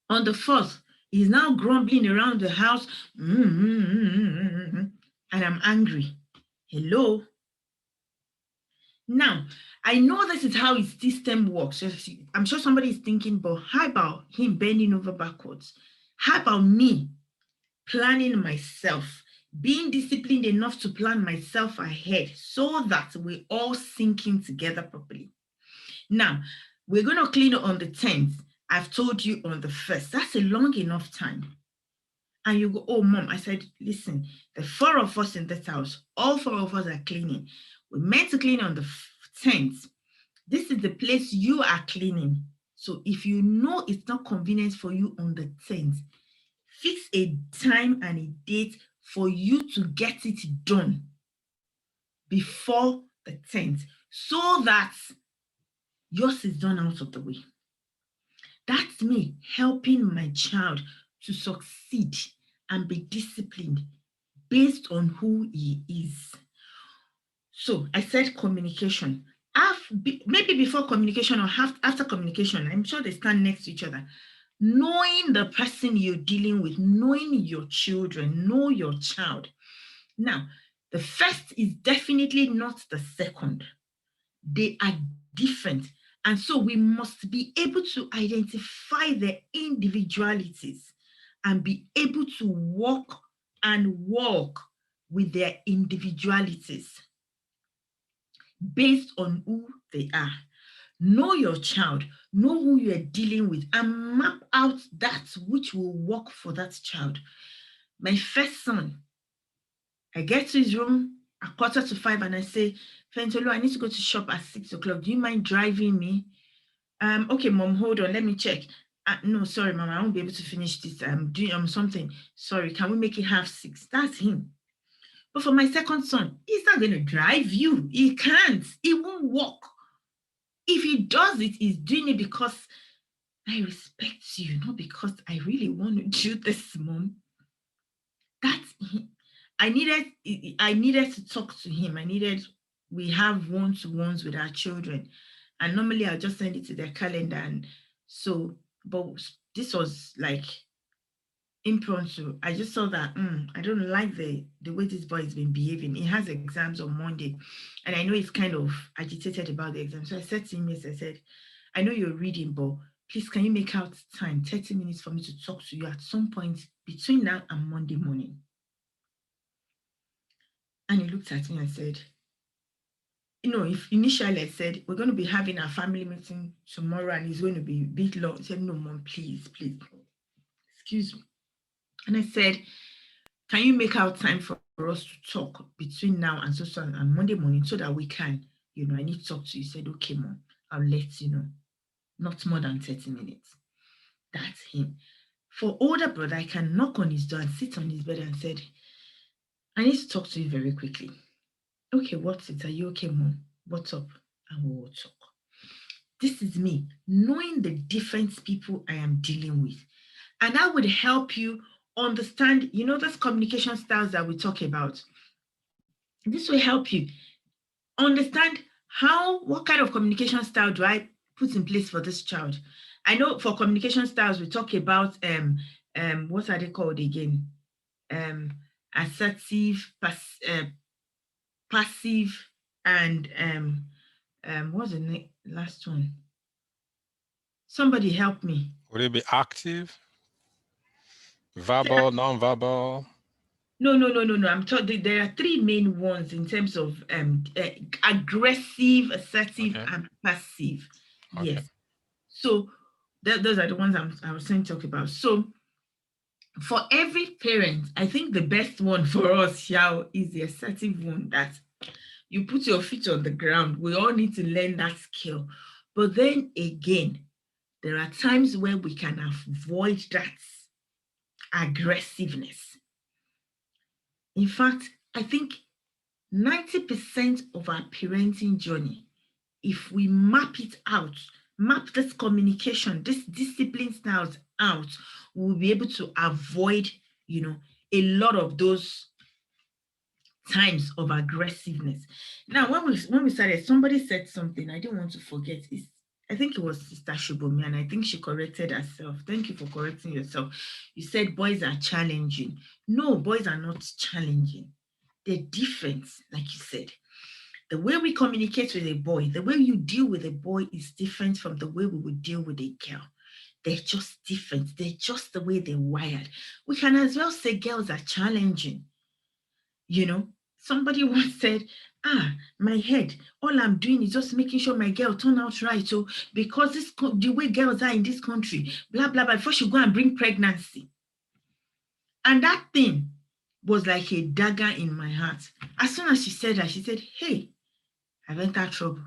On the 4th, he's now grumbling around the house. And I'm angry. Hello? Now, I know this is how his system works. I'm sure somebody is thinking, but how about him bending over backwards? How about me planning myself, being disciplined enough to plan myself ahead so that we all sink in together properly? Now, we're going to clean on the 10th. I've told you on the 1st. That's a long enough time. and you go, oh, mom, I said, listen, the 4 of us in this house, all 4 of us are cleaning. We're meant to clean on the 10th. This is the place you are cleaning. So if you know it's not convenient for you on the 10th, fix a time and a date for you to get it done before the 10th, so that yours is done out of the way. That's me helping my child to succeed and be disciplined based on who he is. So I said communication. Maybe before communication or after communication, I'm sure they stand next to each other. Knowing the person you're dealing with, knowing your children, know your child. Now, the first is definitely not the second. They are different. And so we must be able to identify their individualities and be able to walk with their individualities based on who they are. Know your child, know who you are dealing with, and map out that which will work for that child. My first son, I get to his room at 4:45 and I say, Fentolo, I need to go to shop at 6 o'clock. Do you mind driving me? Okay, mom, hold on, let me check. No, sorry, mom, I won't be able to finish this. I'm doing something. Sorry, can we make it 5:30? That's him. But for my second son, he's not going to drive you. He can't. He won't walk. If he does it, he's doing it because I respect you, not because I really want to do this, mom. That's him. I needed to talk to him. We have one-to-ones with our children. And normally I'll just send it to their calendar. And so, but this was like impromptu. I just saw that I don't like the way this boy has been behaving. He has exams on Monday, and I know he's kind of agitated about the exam. So I said to him, yes, I said, I know you're reading, but please, can you make out time, 30 minutes for me to talk to you at some point between now and Monday morning? And he looked at me and said, if initially I said, we're going to be having a family meeting tomorrow and it's going to be a bit long. He said, no, mom, please, excuse me. And I said, can you make out time for us to talk between now and Monday morning so that we can, I need to talk to you. He said, okay, mom, I'll let you know. Not more than 30 minutes. That's him. For older brother, I can knock on his door and sit on his bed and said, I need to talk to you very quickly. Okay, what's it? Are you okay, mom? What's up? And we will talk. This is me, knowing the different people I am dealing with. And that would help you understand, those communication styles that we talk about. This will help you understand what kind of communication style do I put in place for this child. I know for communication styles, we talk about, what are they called again? Assertive, passive, and what's the last one? Somebody help me. Would it be active? Verbal, non-verbal? No. I'm talking. There are 3 main ones in terms of aggressive, assertive, and passive. Okay. Yes. So those are the ones I was saying talk about. So for every parent, I think the best one for us here is the assertive one, that you put your feet on the ground. We all need to learn that skill. But then again, there are times where we can avoid that aggressiveness. In fact, I think 90% of our parenting journey, if we map it out, map this communication, this discipline styles out, we'll be able to avoid, a lot of those times of aggressiveness. Now, when we started, somebody said something I didn't want to forget. I think it was Sister Shubomi, and I think she corrected herself. Thank you for correcting yourself. You said boys are challenging. No, boys are not challenging. They're different, like you said. The way we communicate with a boy, the way you deal with a boy is different from the way we would deal with a girl. They're just different. They're just the way they're wired. We can as well say girls are challenging. Somebody once said, my head, all I'm doing is just making sure my girl turn out right. So because the way girls are in this country, blah, blah, blah, before she go and bring pregnancy. And that thing was like a dagger in my heart. As soon as she said that, she said, hey, I've entered trouble.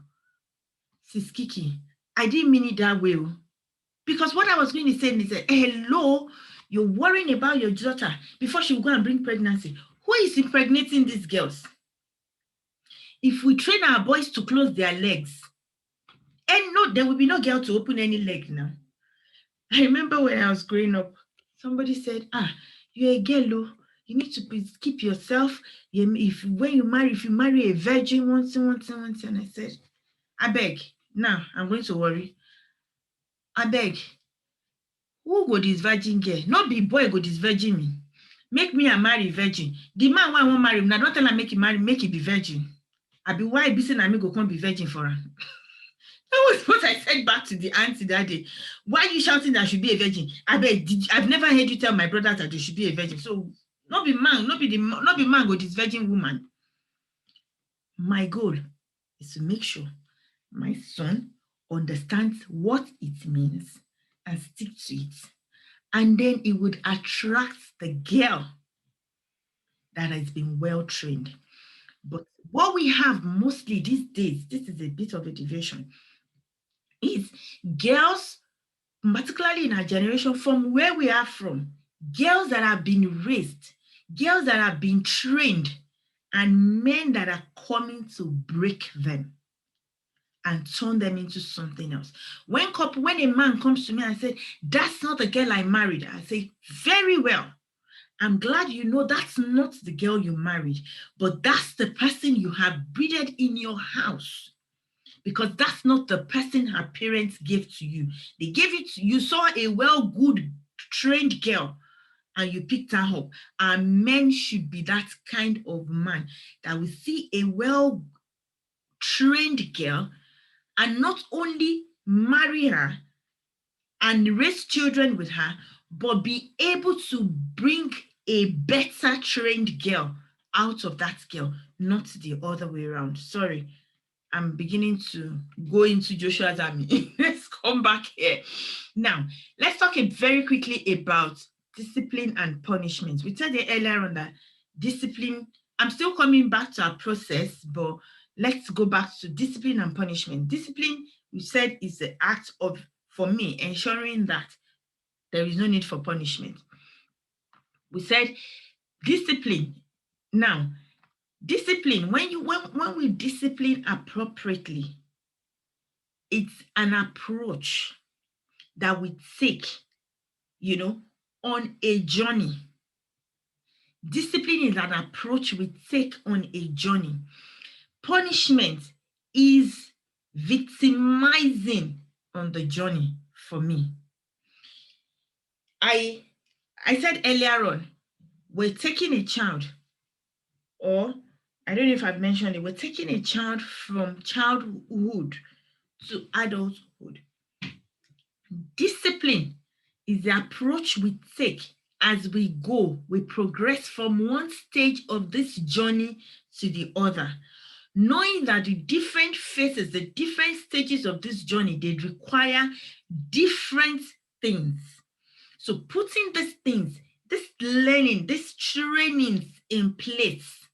Sis Kiki, I didn't mean it that way. Because what I was going to say is that, hello, you're worrying about your daughter before she will go and bring pregnancy. Who is impregnating these girls? If we train our boys to close their legs, and no, there will be no girl to open any leg now. I remember when I was growing up, somebody said, you're a girl, you need to keep yourself. When you marry a virgin once. And I said, I beg, now I'm going to worry. I beg, who go this virgin girl? Not be boy go this virgin me. Make me a marry virgin. The man who I won't marry him, now don't tell him make him marry, make it be virgin. I be why be saying I go come be virgin for her. That was what I said back to the auntie that day. Why are you shouting that I should be a virgin? I've never heard you tell my brother that they should be a virgin. So not be man go this virgin woman. My goal is to make sure my son understands what it means and stick to it. And then it would attract the girl that has been well trained. But what we have mostly these days, this is a bit of a deviation, is girls, particularly in our generation, from where we are from, girls that have been raised, girls that have been trained, and men that are coming to break them and turn them into something else. When a man comes to me and says, that's not the girl I married, I say, very well. I'm glad you know that's not the girl you married, but that's the person you have breeded in your house. Because that's not the person her parents gave to you. They gave it, you saw a good trained girl and you picked her up. And men should be that kind of man that will see a well-trained girl and not only marry her and raise children with her, but be able to bring a better trained girl out of that girl, not the other way around. Sorry, I'm beginning to go into Joshua's army. Let's come back here. Now, let's talk very quickly about discipline and punishment. We said earlier on that discipline, I'm still coming back to our process, but let's go back to discipline and punishment. Discipline, we said, is the act of, for me, ensuring that there is no need for punishment. We said discipline. Now, discipline, when we discipline appropriately, it's an approach that we take, on a journey. Discipline is an approach we take on a journey. Punishment is victimizing on the journey for me. I said earlier on, we're taking a child, or I don't know if I've mentioned it, we're taking a child from childhood to adulthood. Discipline is the approach we take as we go. We progress from one stage of this journey to the other, knowing that the different phases, the different stages of this journey, they require different things. So putting these things, this learning, this trainings in place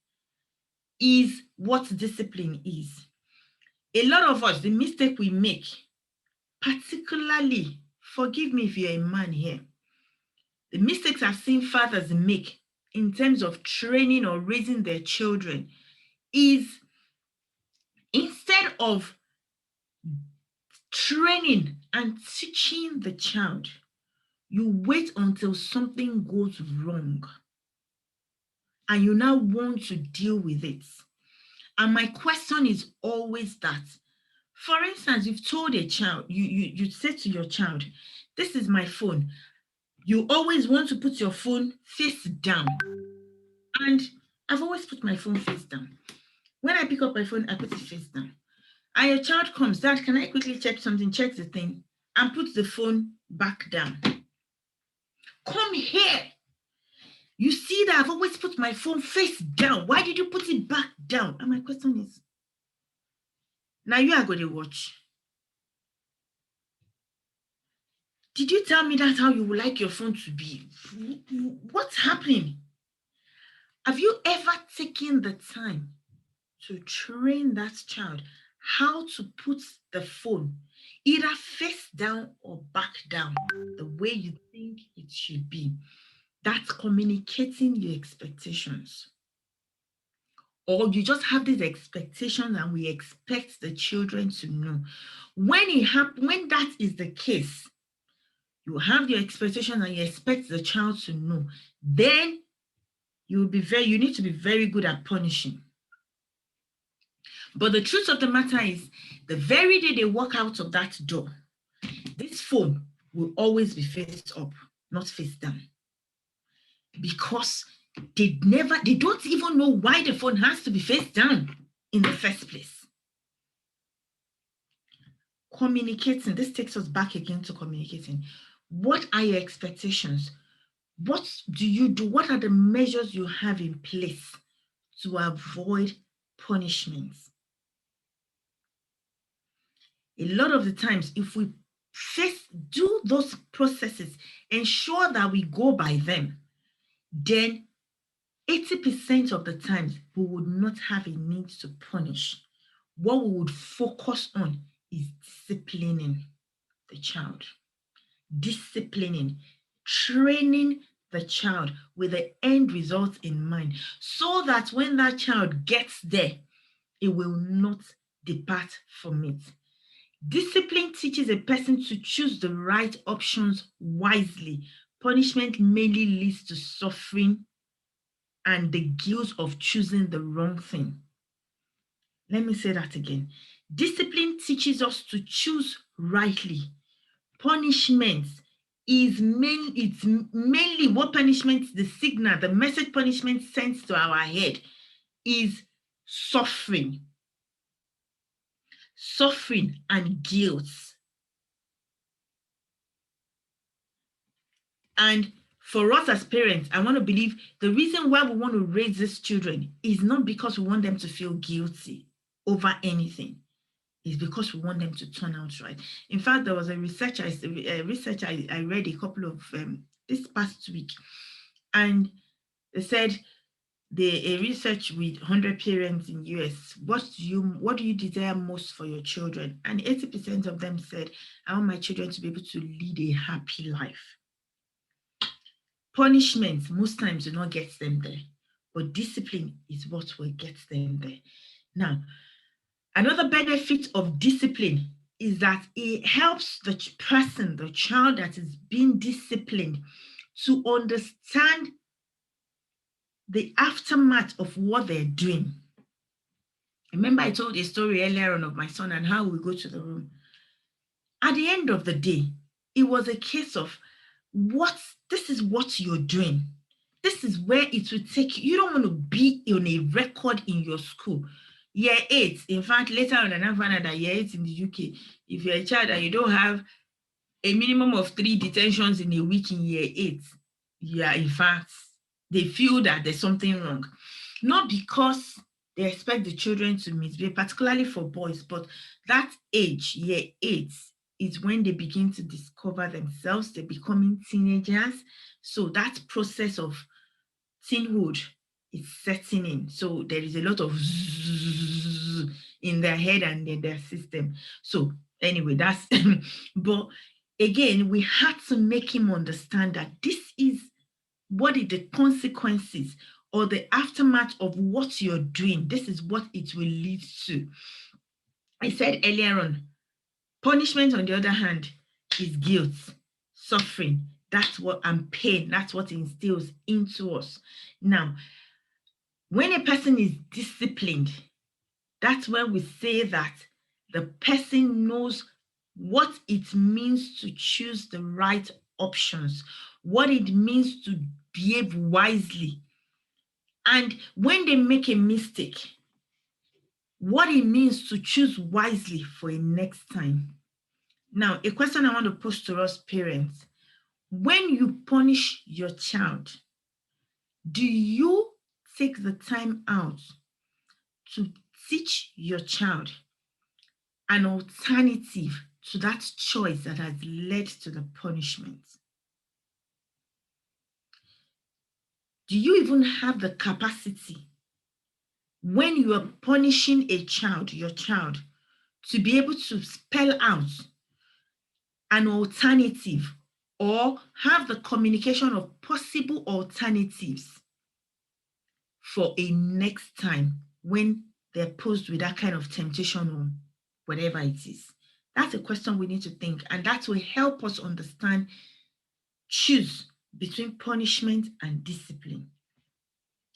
is what discipline is. A lot of us, the mistake we make, particularly, forgive me if you're a man here, the mistakes I've seen fathers make in terms of training or raising their children is, instead of training and teaching the child, you wait until something goes wrong and you now want to deal with it. And my question is always that, for instance, you've told a child, you said to your child, this is my phone. You always want to put your phone face down. And I've always put my phone face down. When I pick up my phone, I put it face down. And your child comes, Dad, can I quickly check something, check the thing, and put the phone back down. Come here. You see that I've always put my phone face down. Why did you put it back down? And my question is, now you are going to watch. Did you tell me that's how you would like your phone to be? What's happening? Have you ever taken the time to train that child how to put the phone either face down or back down the way you think it should be? That's communicating your expectations. Or you just have these expectations and we expect the children to know. When that is the case, you have your expectations and you expect the child to know, then you need to be very good at punishing. But the truth of the matter is, the very day they walk out of that door, this phone will always be faced up, not face down. Because they don't even know why the phone has to be face down in the first place. Communicating, this takes us back again to communicating. What are your expectations? What do you do? What are the measures you have in place to avoid punishments? A lot of the times, if we do those processes, ensure that we go by them, then 80% of the times we would not have a need to punish. What we would focus on is disciplining the child. Disciplining, training the child with the end result in mind, so that when that child gets there, it will not depart from it. Discipline teaches a person to choose the right options wisely. Punishment mainly leads to suffering and the guilt of choosing the wrong thing. Let me say that again. Discipline teaches us to choose rightly. Punishment is mainly what punishment, the signal, the message punishment sends to our head is suffering. Suffering and guilt. And for us as parents, I want to believe the reason why we want to raise these children is not because we want them to feel guilty over anything. It's because we want them to turn out right. In fact, there was a research I read a couple of this past week, and they said a research with 100 parents in US, what do you desire most for your children? And 80% of them said, I want my children to be able to lead a happy life. Punishment most times do not get them there, but discipline is what will get them there. Now, another benefit of discipline is that it helps the person, the child that is being disciplined, to understand the aftermath of what they're doing. Remember, I told a story earlier on of my son and how we go to the room. At the end of the day, it was a case of this is what you're doing. This is where it will take you. You don't want to be on a record in your school. Year 8, in fact, later on, I found out that year 8 in the UK, if you're a child and you don't have a minimum of 3 detentions in a week in year 8, yeah, in fact, they feel that there's something wrong. Not because they expect the children to misbehave, particularly for boys, but that age, year 8, is when they begin to discover themselves. They're becoming teenagers. So that process of teenhood is setting in. So there is a lot of in their head and in their system. So anyway, that's, but again, we had to make him understand that this is what is the consequences or the aftermath of what you're doing. This is what it will lead to. I said earlier on, punishment, on the other hand, is guilt, suffering. That's what, and pain. That's what instills into us. Now, when a person is disciplined, that's when we say that the person knows what it means to choose the right options, what it means to behave wisely. And when they make a mistake, what it means to choose wisely for a next time. Now, a question I want to pose to us parents: when you punish your child, do you take the time out to teach your child an alternative to that choice that has led to the punishment? Do you even have the capacity when you are punishing a child, your child, to be able to spell out an alternative or have the communication of possible alternatives for a next time when they're posed with that kind of temptation or whatever it is? That's a question we need to think, and that will help us understand, choose between punishment and discipline.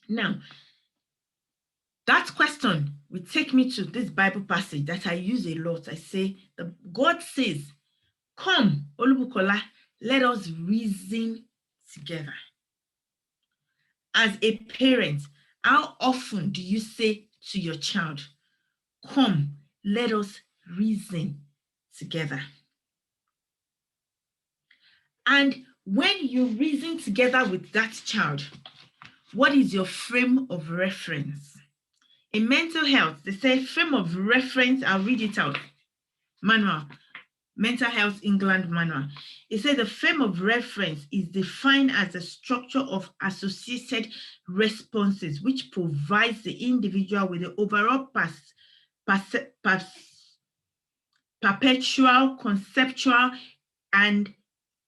Now, that question will take me to this Bible passage that I use a lot. I say, God says, come, Bukola, let us reason together. As a parent, how often do you say to your child, come, let us reason together? And when you reason together with that child, what is your frame of reference? In mental health, they say frame of reference, I'll read it out. Manual, Mental Health England Manual. It says the frame of reference is defined as a structure of associated responses which provides the individual with the overall perpetual, conceptual, and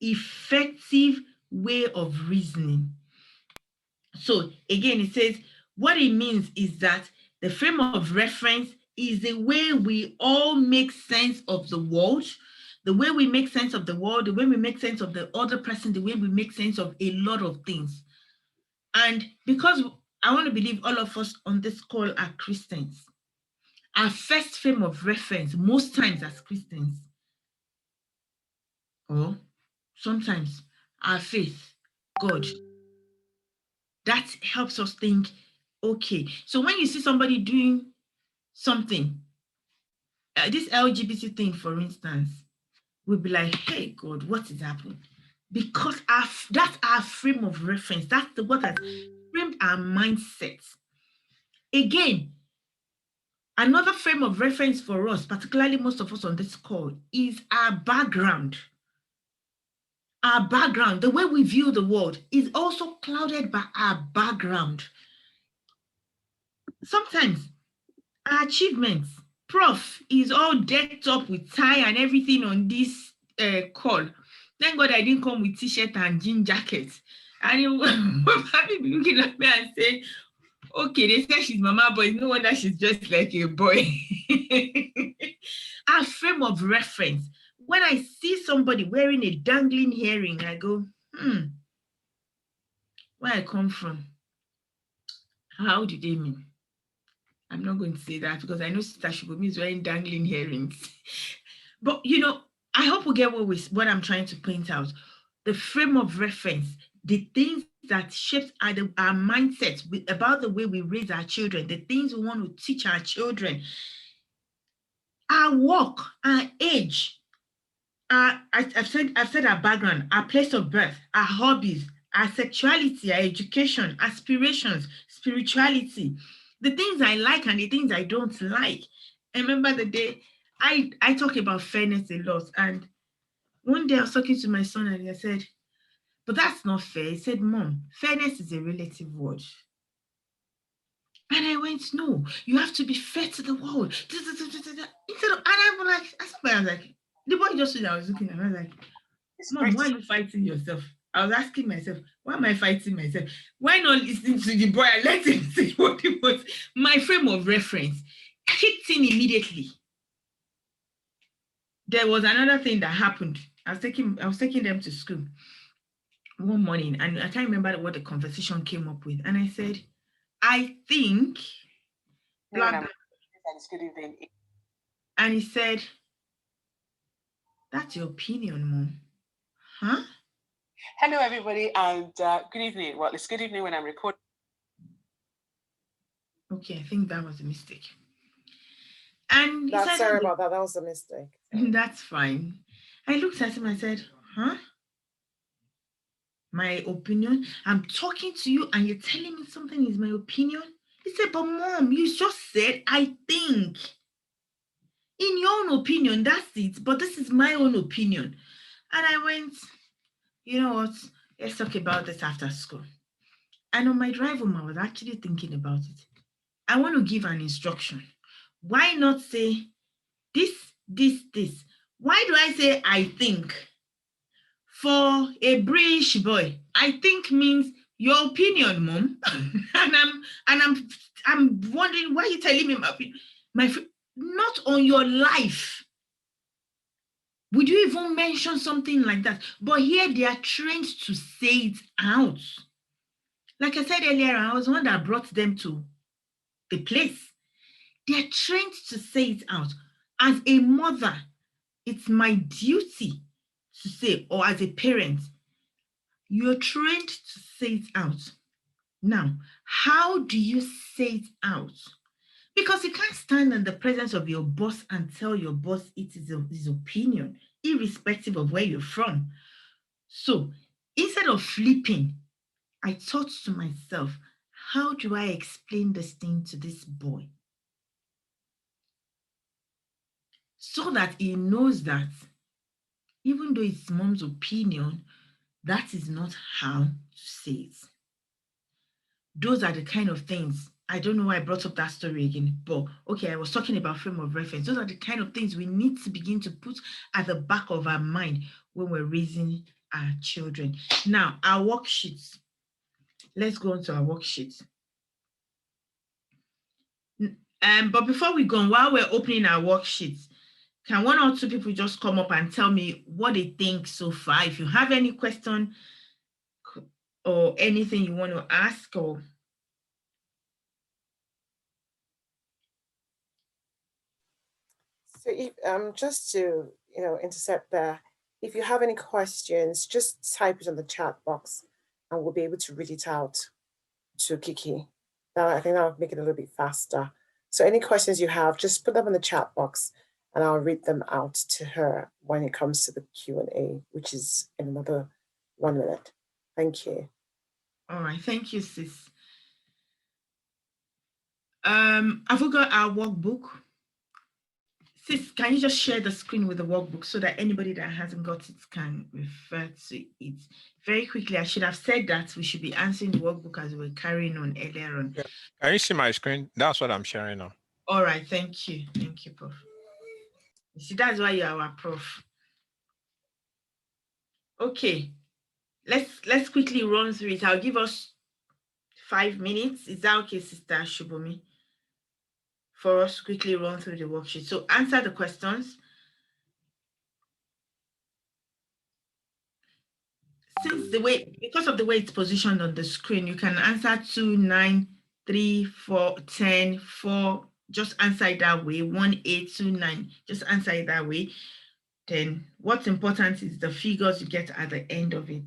effective way of reasoning. So again, it says what it means is that the frame of reference is the way we all make sense of the world, the way we make sense of the world, the way we make sense of the other person, the way we make sense of a lot of things. And because I want to believe all of us on this call are Christians, our first frame of reference, most times as Christians, or sometimes our faith, God, that helps us think, okay, so when you see somebody doing something, this LGBT thing, for instance, we'll be like, hey, God, what is happening? Because that's our frame of reference. That's what has framed our mindset. Again, another frame of reference for us, particularly most of us on this call, is our background. Our background, the way we view the world, is also clouded by our background. Sometimes our achievements, Prof is all decked up with tie and everything on this call. Thank God I didn't come with t-shirt and jean jacket. And he will probably be looking at me and say, okay, they say she's mama boy, no wonder she's just like a boy. Our frame of reference. When I see somebody wearing a dangling earring, I go, where I come from? How do they mean? I'm not going to say that because I know Sister Shugomi is wearing dangling earrings. But, you know, I hope we get what I'm trying to point out. The frame of reference, the things that shapes our mindset about the way we raise our children, the things we want to teach our children, our work, our age, I've said our background, our place of birth, our hobbies, our sexuality, our education, aspirations, spirituality, the things I like and the things I don't like. I remember the day I talk about fairness a lot. And one day I was talking to my son and I said, but that's not fair. He said, Mom, fairness is a relative word. And I went, no, you have to be fair to the world. Instead of, and I was like, the boy just said I was looking at him, I was like, Mom, why are you fighting yourself? I was asking myself, why am I fighting myself? Why not listen to the boy and let him say what he wants? My frame of reference kicked in immediately. There was another thing that happened. I was taking them to school one morning, and I can't remember what the conversation came up with. And I said, I think, and he said, that's your opinion, Mom. Huh? Hello, everybody, and good evening. Well, it's good evening when I'm recording. Okay, I think that was a mistake. And he said, sorry about that. That was a mistake. That's fine. I looked at him and said, huh? My opinion? I'm talking to you and you're telling me something is my opinion? He said, but Mom, you just said, I think. in your own opinion, that's it. But this is my own opinion. And I went, you know what? Let's talk about this after school. And on my drive home, I was actually thinking about it. I want to give an instruction. Why not say this, this, this? Why do I say I think? For a British boy, I think means your opinion, mom. and I'm wondering why you're telling me my opinion. Not on your life. Would you even mention something like that? But here they are trained to say it out. Like I said earlier, I was one that brought them to the place. They're trained to say it out. As a mother, it's my duty to say, or as a parent, you're trained to say it out. Now, how do you say it out? Because you can't stand in the presence of your boss and tell your boss it is his opinion, irrespective of where you're from. So instead of flipping, I thought to myself, how do I explain this thing to this boy? So that he knows that even though it's mom's opinion, that is not how to say it. Those are the kind of things, I don't know why I brought up that story again, but okay, I was talking about frame of reference. Those are the kind of things we need to begin to put at the back of our mind when we're raising our children. Now, our worksheets. Let's go on to our worksheets. But before we go on, while we're opening our worksheets, can one or two people just come up and tell me what they think so far? If you have any question or anything you want to ask, or so if, just to intercept there, if you have any questions, just type it on the chat box and we'll be able to read it out to Kiki. Now I think that'll make it a little bit faster. So any questions you have, just put them in the chat box and I'll read them out to her when it comes to the Q&A, which is in another 1 minute. Thank you. All right, thank you, sis. Have we got our workbook? Sis, can you just share the screen with the workbook so that anybody that hasn't got it can refer to it? Very quickly, I should have said that we should be answering the workbook as we were carrying on earlier on. Yeah. Can you see my screen? That's what I'm sharing now. All right, thank you. Thank you, Prof. You see, that's why you are our Prof. Okay, let's quickly run through it. I'll give us 5 minutes. Is that okay, Sister Shubomi? For us to quickly run through the worksheet. So answer the questions. Because of the way it's positioned on the screen, you can answer 2, 9, 3, 4, 10, 4. Just answer it that way. 1, 8, 2, 9. Just answer it that way. Then what's important is the figures you get at the end of it.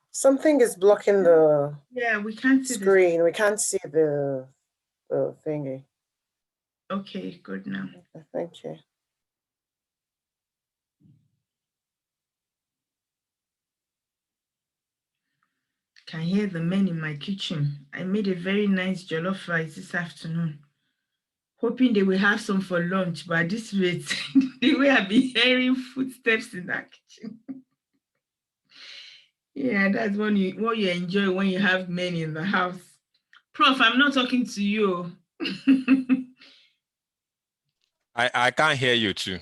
Something is blocking the we can't see screen. We can't see the thingy. Okay, good now. Okay, thank you. Can hear the men in my kitchen. I made a very nice jollof rice this afternoon, hoping they will have some for lunch, but at this rate, the way I've been hearing footsteps in that kitchen. Yeah, that's what you enjoy when you have men in the house. Prof, I'm not talking to you. I can't hear you too.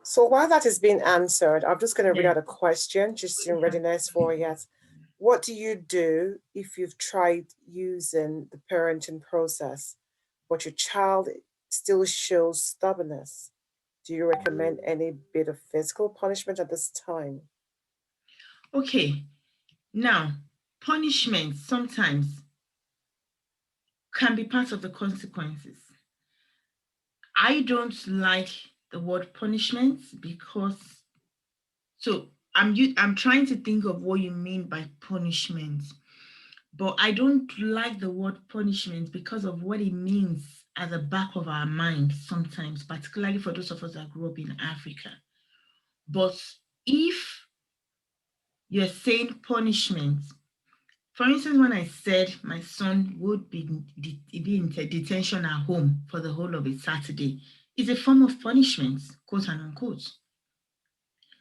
So while that is being answered, I'm just going to read out a question just in readiness for it. What do you do if you've tried using the parenting process, but your child still shows stubbornness? Do you recommend any bit of physical punishment at this time? Okay, now punishment sometimes can be part of the consequences. I don't like the word punishment because, so I'm trying to think of what you mean by punishment, but I don't like the word punishment because of what it means at the back of our mind sometimes, particularly for those of us that grew up in Africa. But if you're saying punishment, for instance, when I said my son would be in detention at home for the whole of a Saturday, it's a form of punishment, quote and unquote.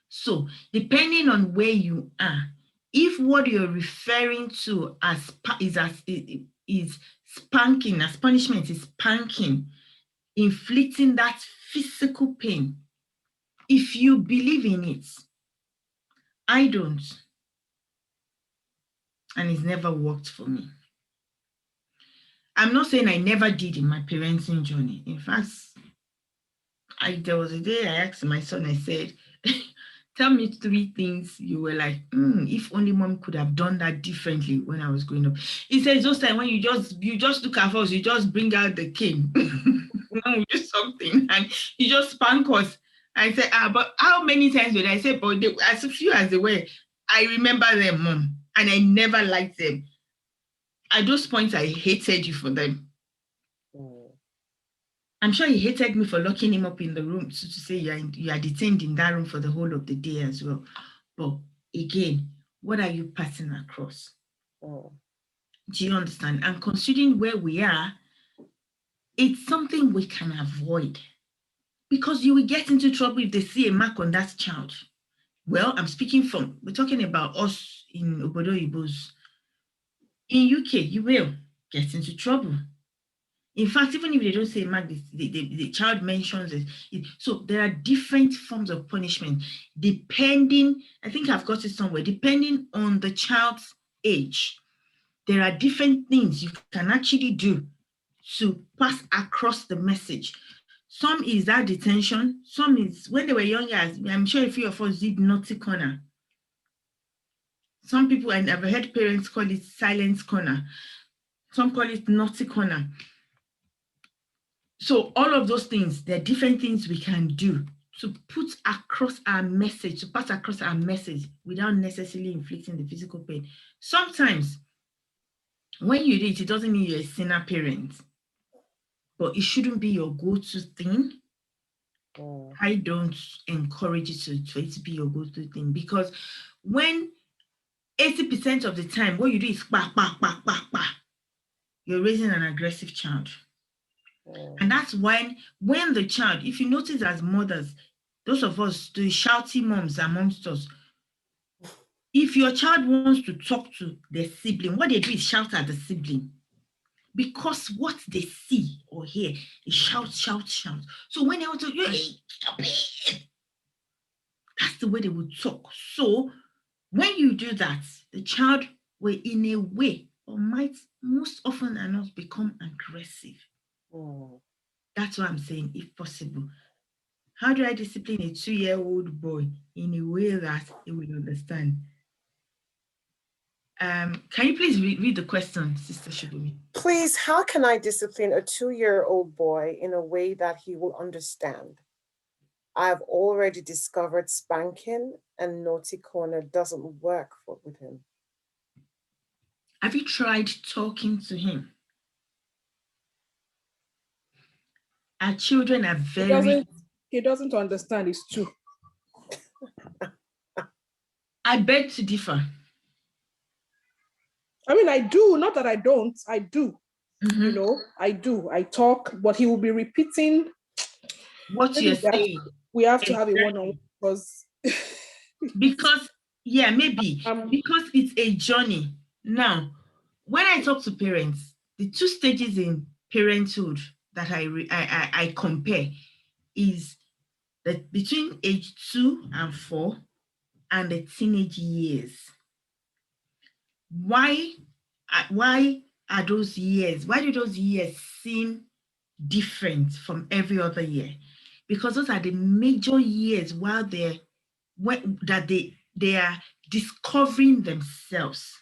So depending on where you are, if what you're referring to as is spanking, as punishment is spanking, inflicting that physical pain, if you believe in it, I don't. And it's never worked for me. I'm not saying I never did in my parenting journey. In fact, there was a day I asked my son, I said, tell me 3 things you were like, if only mom could have done that differently when I was growing up. He says, those times when you just look at us, you just bring out the cane. When we do something and you just spank us. I said, but how many times did I say, but as few as they were, I remember them, mom, and I never liked them. At those points, I hated you for them. I'm sure he hated me for locking him up in the room, so to say you are detained in that room for the whole of the day as well. But again, what are you passing across? Do you understand? And considering where we are, it's something we can avoid because you will get into trouble if they see a mark on that child. Well, we're talking about us in Obodo Ibos. In UK, you will get into trouble. In fact, even if they don't say mark, the child mentions it. So there are different forms of punishment depending, I think I've got it somewhere, depending on the child's age. There are different things you can actually do to pass across the message. Some is that detention. Some is when they were younger, I'm sure a few of us did naughty corner. Some people, and I've heard parents call it silence corner. Some call it naughty corner. So all of those things, there are different things we can do to put across our message, to pass across our message without necessarily inflicting the physical pain. Sometimes when you do it, it doesn't mean you're a sinner parent, but it shouldn't be your go-to thing. I don't encourage you for it to be your go-to thing, because when 80% of the time what you do is bah, bah, bah, bah, bah, you're raising an aggressive child. And that's when the child, if you notice as mothers, those of us, the shouty moms amongst us, if your child wants to talk to their sibling, what they do is shout at the sibling. Because what they see or hear is shout, shout, shout. So when they want to, hey, stop it, that's the way they would talk. So when you do that, the child will in a way, or might most often than not become aggressive. That's what I'm saying, if possible. How do I discipline a 2-year-old boy in a way that he will understand? Can you please read the question, Sister Shubumi? Please, how can I discipline a 2-year-old boy in a way that he will understand? I've already discovered spanking and naughty corner doesn't work with him. Have you tried talking to him? Our children are very... He doesn't understand, it's true. I beg to differ. I mean, I do, not that I don't, I do. You know, I do. I talk, but he will be repeating what you're saying. We have to have a one-on-one because yeah, maybe because it's a journey. Now, when I talk to parents, the 2 stages in parenthood that I compare is that between age 2 and 4 and the teenage years. why are those years, why do those years seem different from every other year? Because those are the major years while they are discovering themselves.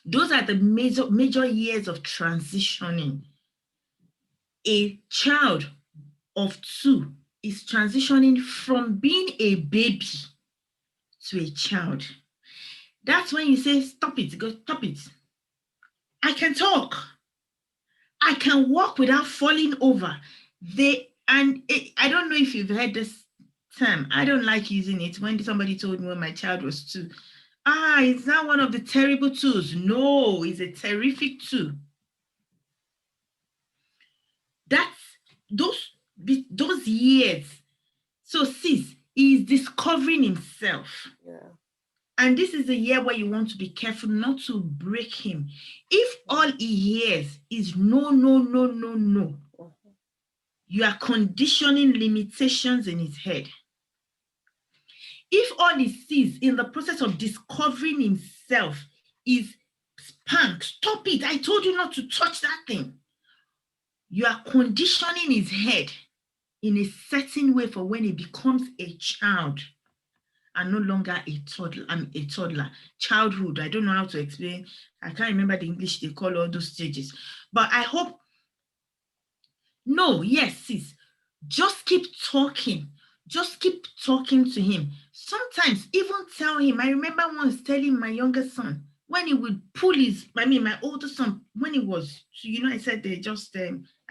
Those are the major years of transitioning. A child of 2 is transitioning from being a baby to a child. That's when you say, stop it, go, stop it. I can talk. I can walk without falling over. I don't know if you've heard this term. I don't like using it. When somebody told me when my child was 2, it's not one of the terrible 2s. No, it's a terrific 2. That's those years. So sis is discovering himself. Yeah. And this is a year where you want to be careful not to break him. If all he hears is no, no, no, no, no, you are conditioning limitations in his head. If all he sees in the process of discovering himself is spank, stop it, I told you not to touch that thing, you are conditioning his head in a certain way for when he becomes a child and no longer a toddler. Childhood, I don't know how to explain. I can't remember the English they call all those stages. But I hope, no, yes, sis, just keep talking. Just keep talking to him. Sometimes even tell him. I remember once telling my younger son, when he would pull my older son, when he was, I said they just,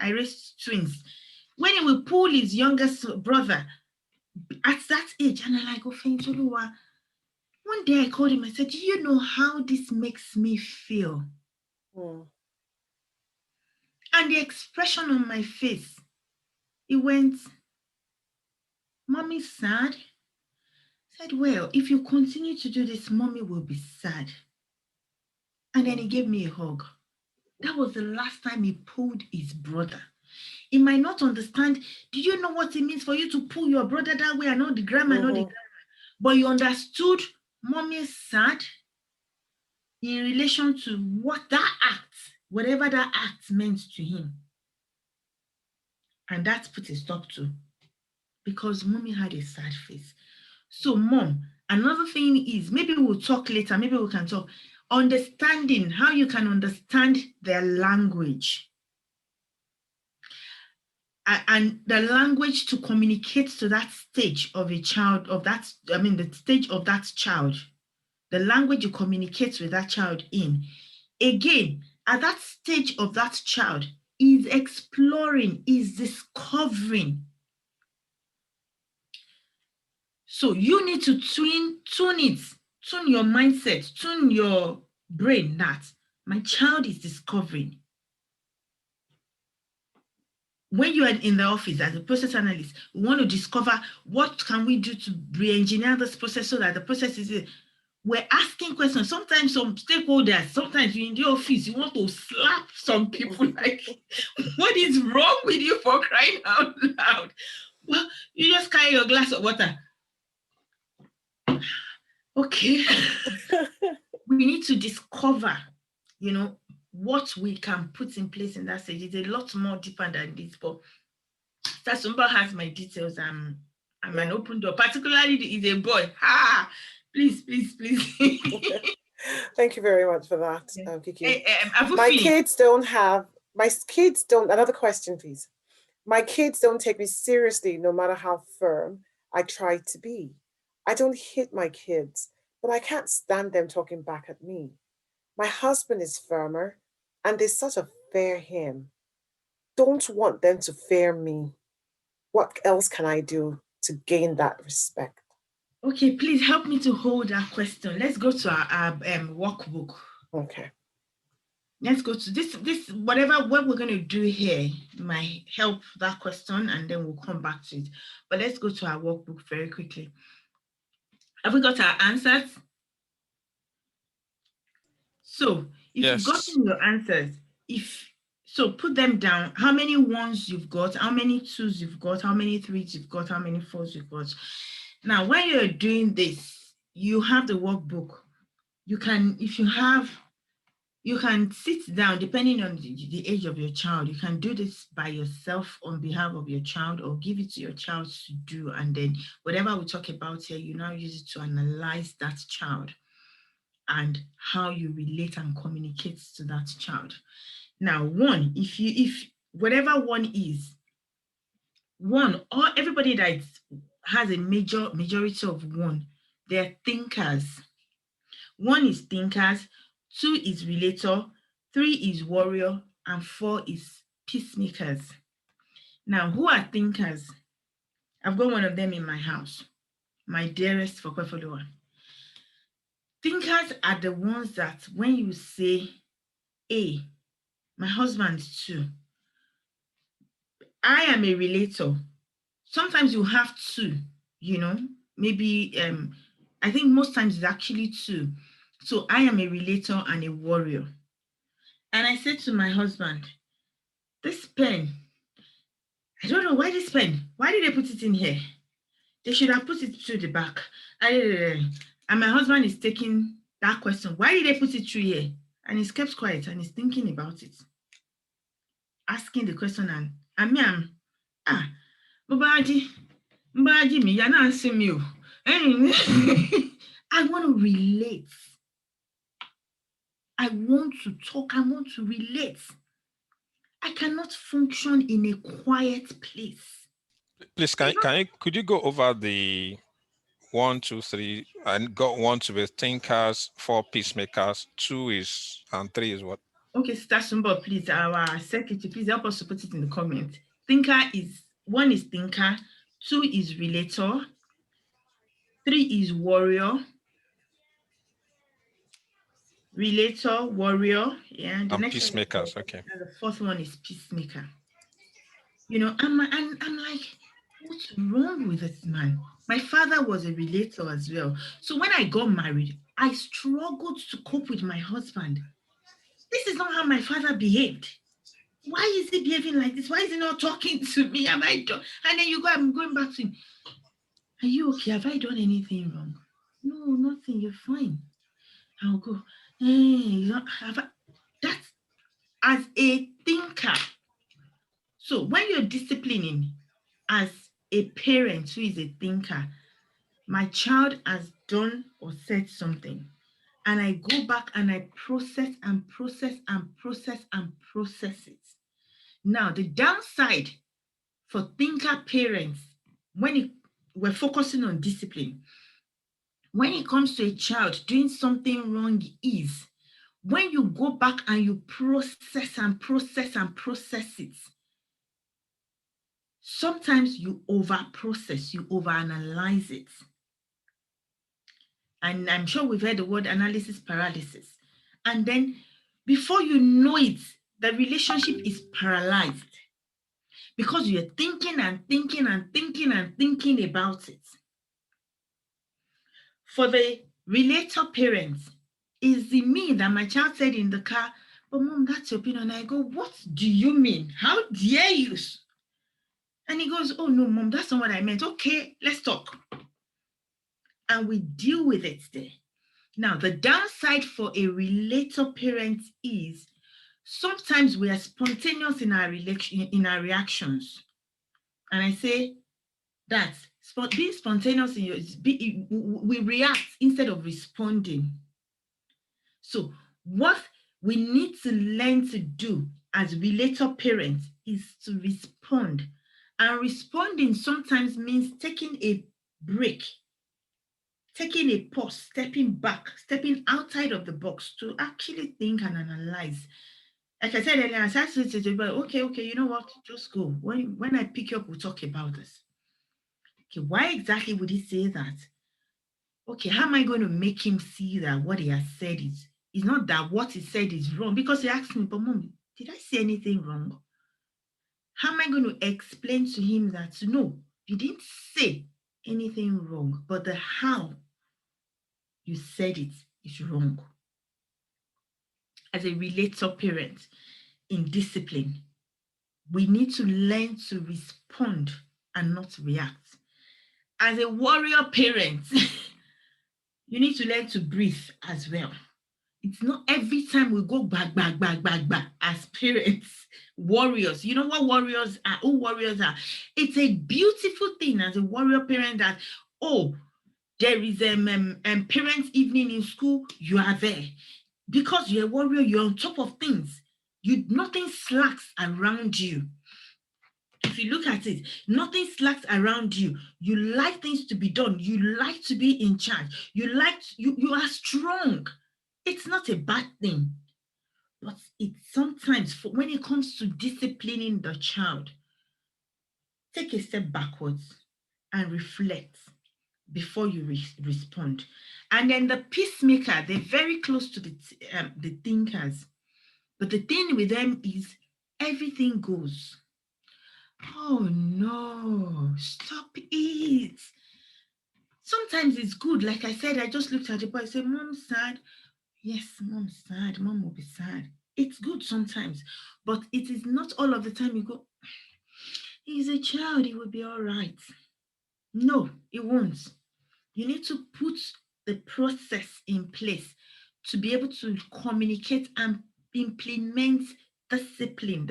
I raised twins. When he would pull his youngest brother at that age, and I'm like, one day I called him, I said, do you know how this makes me feel? And the expression on my face, it went, Mommy's sad. I said, well, if you continue to do this, Mommy will be sad. And then he gave me a hug. That was the last time he pulled his brother. He might not understand. Do you know what it means for you to pull your brother that way and not the grandma, not the grandma? But you understood Mommy is sad in relation to what that act, whatever that act meant to him. And that's put a stop to, because Mommy had a sad face. So Mom, another thing is, maybe we'll talk later, maybe we can talk, understanding how you can understand their language. And the language to communicate to that stage of a child, the stage of that child, the language you communicate with that child in. Again, at that stage of that child is exploring, is discovering. So you need to tune your mindset, tune your brain that my child is discovering. When you are in the office as a process analyst, we want to discover what can we do to re-engineer this process so that the process is, we're asking questions. Sometimes some stakeholders, sometimes you're in the office, you want to slap some people like, what is wrong with you for crying out loud? Well, you just carry your glass of water. Okay. We need to discover, what we can put in place in that stage. It's a lot more deeper than this, but Sasumba has my details. I'm an open door, particularly is a boy. Please. Thank you very much for that, Kiki. Another question, please. My kids don't take me seriously no matter how firm I try to be. I don't hit my kids, but I can't stand them talking back at me. My husband is firmer, and they sort of fear him. Don't want them to fear me. What else can I do to gain that respect? Okay, please help me to hold that question. Let's go to our workbook. Okay. Let's go to this, what we're going to do here might help that question, and then we'll come back to it. But let's go to our workbook very quickly. Have we got our answers? So if you've gotten your answers, put them down. How many ones you've got, how many twos you've got, how many threes you've got, how many fours you've got. Now, when you're doing this, you have the workbook. you can, if you have, you can sit down, depending on the age of your child. You can do this by yourself on behalf of your child, or give it to your child to do. And then whatever we talk about here, you now use it to analyze that child and how you relate and communicate to that child. Now, one, if whatever one is, one, or everybody that has a majority of one, they're thinkers. One is thinkers, two is relator, three is warrior, and four is peacemakers. Now, who are thinkers? I've got one of them in my house, my dearest for Kwefoloa. Thinkers are the ones that when you say, hey, my husband too, I am a relator. Sometimes you have two, you know, maybe, I think most times it's actually two. So I am a relator and a warrior. And I said to my husband, this pen, I don't know why this pen, why did they put it in here? They should have put it through the back. And my husband is taking that question, why did they put it through here? And he's kept quiet and he's thinking about it. Asking the question, and me, Mbaji, me, you're not answering me. I want to relate. I want to talk. I want to relate. I cannot function in a quiet place. Please, could you go over the 1, 2, 3, and got 1 to be thinkers, 4 peacemakers, 2 is, and 3 is what? Okay, Stasumba, please, our secretary, please help us to put it in the comment. Thinker is, 1 is thinker, 2 is relator, 3 is warrior, relator, warrior, yeah. The and next peacemakers, one, okay. And the 4th one is peacemaker. You know, I'm like, what's wrong with this man? My father was a relator as well. So when I got married, I struggled to cope with my husband. This is not how my father behaved. Why is he behaving like this? Why is he not talking to me? Am I done? And then I'm going back to him. Are you okay? Have I done anything wrong? No, nothing. You're fine. I'll go. Hey, that's as a thinker. So when you're disciplining as a parent who is a thinker, my child has done or said something, and I go back and I process and process and process and process it. Now, the downside for thinker parents, when we're focusing on discipline, when it comes to a child doing something wrong, is when you go back and you process and process and process it, sometimes you over-process, you over-analyze it. And I'm sure we've heard the word analysis paralysis. And then before you know it, the relationship is paralyzed because you're thinking and thinking and thinking and thinking about it. For the relator parents, is it me that my child said in the car, but mom, that's your opinion? And I go, what do you mean? How dare you? And he goes, oh no, mom, that's not what I meant. Okay, let's talk. And we deal with it there. Now, the downside for a relator parent is sometimes we are spontaneous in our reactions. And I say that being spontaneous we react instead of responding. So what we need to learn to do as relator parents is to respond. And responding sometimes means taking a break, taking a pause, stepping back, stepping outside of the box to actually think and analyze. Like I said earlier, I said to okay, you know what? Just go. When I pick you up, we'll talk about this. Okay, why exactly would he say that? Okay, how am I going to make him see that what he has said is not that what he said is wrong? Because he asked me, but mom, did I say anything wrong? How am I going to explain to him that, no, you didn't say anything wrong, but the how you said it is wrong? As a relator parent in discipline, we need to learn to respond and not react. As a warrior parent, You need to learn to breathe as well. It's not every time we go back as parents, warriors. You know what warriors are? Who warriors are? It's a beautiful thing as a warrior parent that, oh, there is a parents' evening in school, you are there. Because you're a warrior, you're on top of things. Nothing slacks around you. If you look at it, nothing slacks around you. You like things to be done. You like to be in charge. You are strong. It's not a bad thing. But it's sometimes, when it comes to disciplining the child, take a step backwards and reflect before you respond. And then the peacemaker, they're very close to the thinkers. But the thing with them is everything goes. Oh no, stop it. Sometimes it's good. Like I said, I just looked at the boy and said, Mom's sad. Yes, Mom's sad. Mom will be sad. It's good sometimes, but it is not all of the time you go, he's a child, he will be all right. No, it won't. You need to put the process in place to be able to communicate and implement discipline,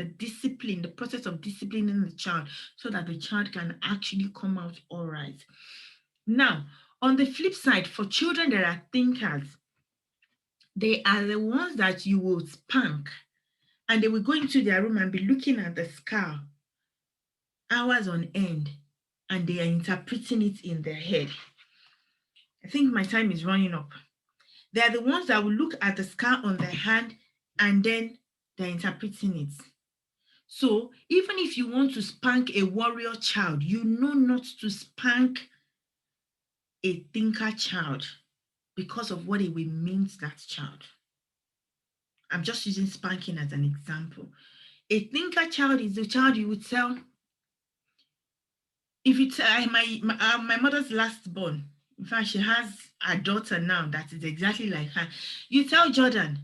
the process of disciplining the child so that the child can actually come out all right. Now, on the flip side, for children that are thinkers, they are the ones that you will spank and they will go into their room and be looking at the scar hours on end and they are interpreting it in their head. I think my time is running up. They are the ones that will look at the scar on their hand and then they're interpreting it. So even if you want to spank a warrior child, you know not to spank a thinker child because of what it will mean to that child. I'm just using spanking as an example. A thinker child is the child you would tell, if it's my mother's last born, in fact, she has a daughter now that is exactly like her. You tell Jordan,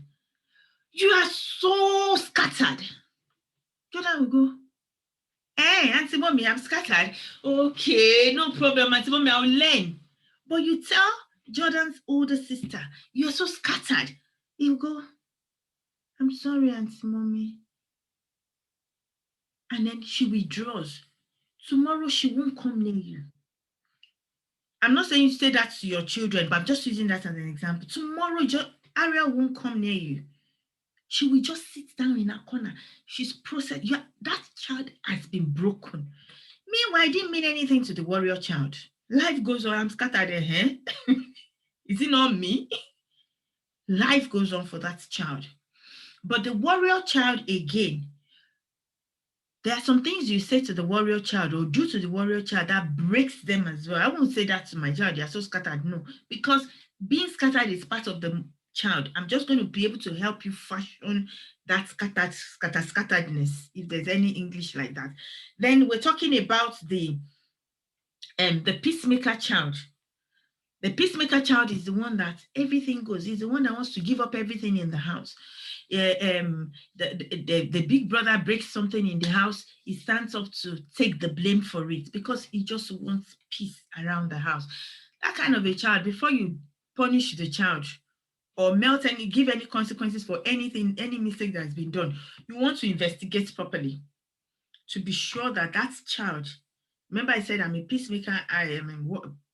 you are so scattered. Jordan will go, hey, Auntie Mommy, I'm scattered. Okay, no problem, Auntie Mommy, I'll learn. But you tell Jordan's older sister, you're so scattered. He'll go, I'm sorry, Auntie Mommy. And then she withdraws. Tomorrow, she won't come near you. I'm not saying you say that to your children, but I'm just using that as an example. Tomorrow, Ariel won't come near you. She will just sit down in a corner. She's processed. That child has been broken. Meanwhile, I didn't mean anything to the warrior child. Life goes on. I'm scattered. Is it not me? Life goes on for that child. But the warrior child, again, there are some things you say to the warrior child or do to the warrior child that breaks them as well. I won't say that to my child. They are so scattered. No, because being scattered is part of the child. I'm just going to be able to help you fashion that scatteredness, if there's any English like that. Then we're talking about the peacemaker child. The peacemaker child is the one that everything goes. He's the one that wants to give up everything in the house. The big brother breaks something in the house. He stands up to take the blame for it because he just wants peace around the house. That kind of a child, before you punish the child or give any consequences for anything, any mistake that has been done, you want to investigate properly to be sure that that child, remember I said I'm a peacemaker, I am a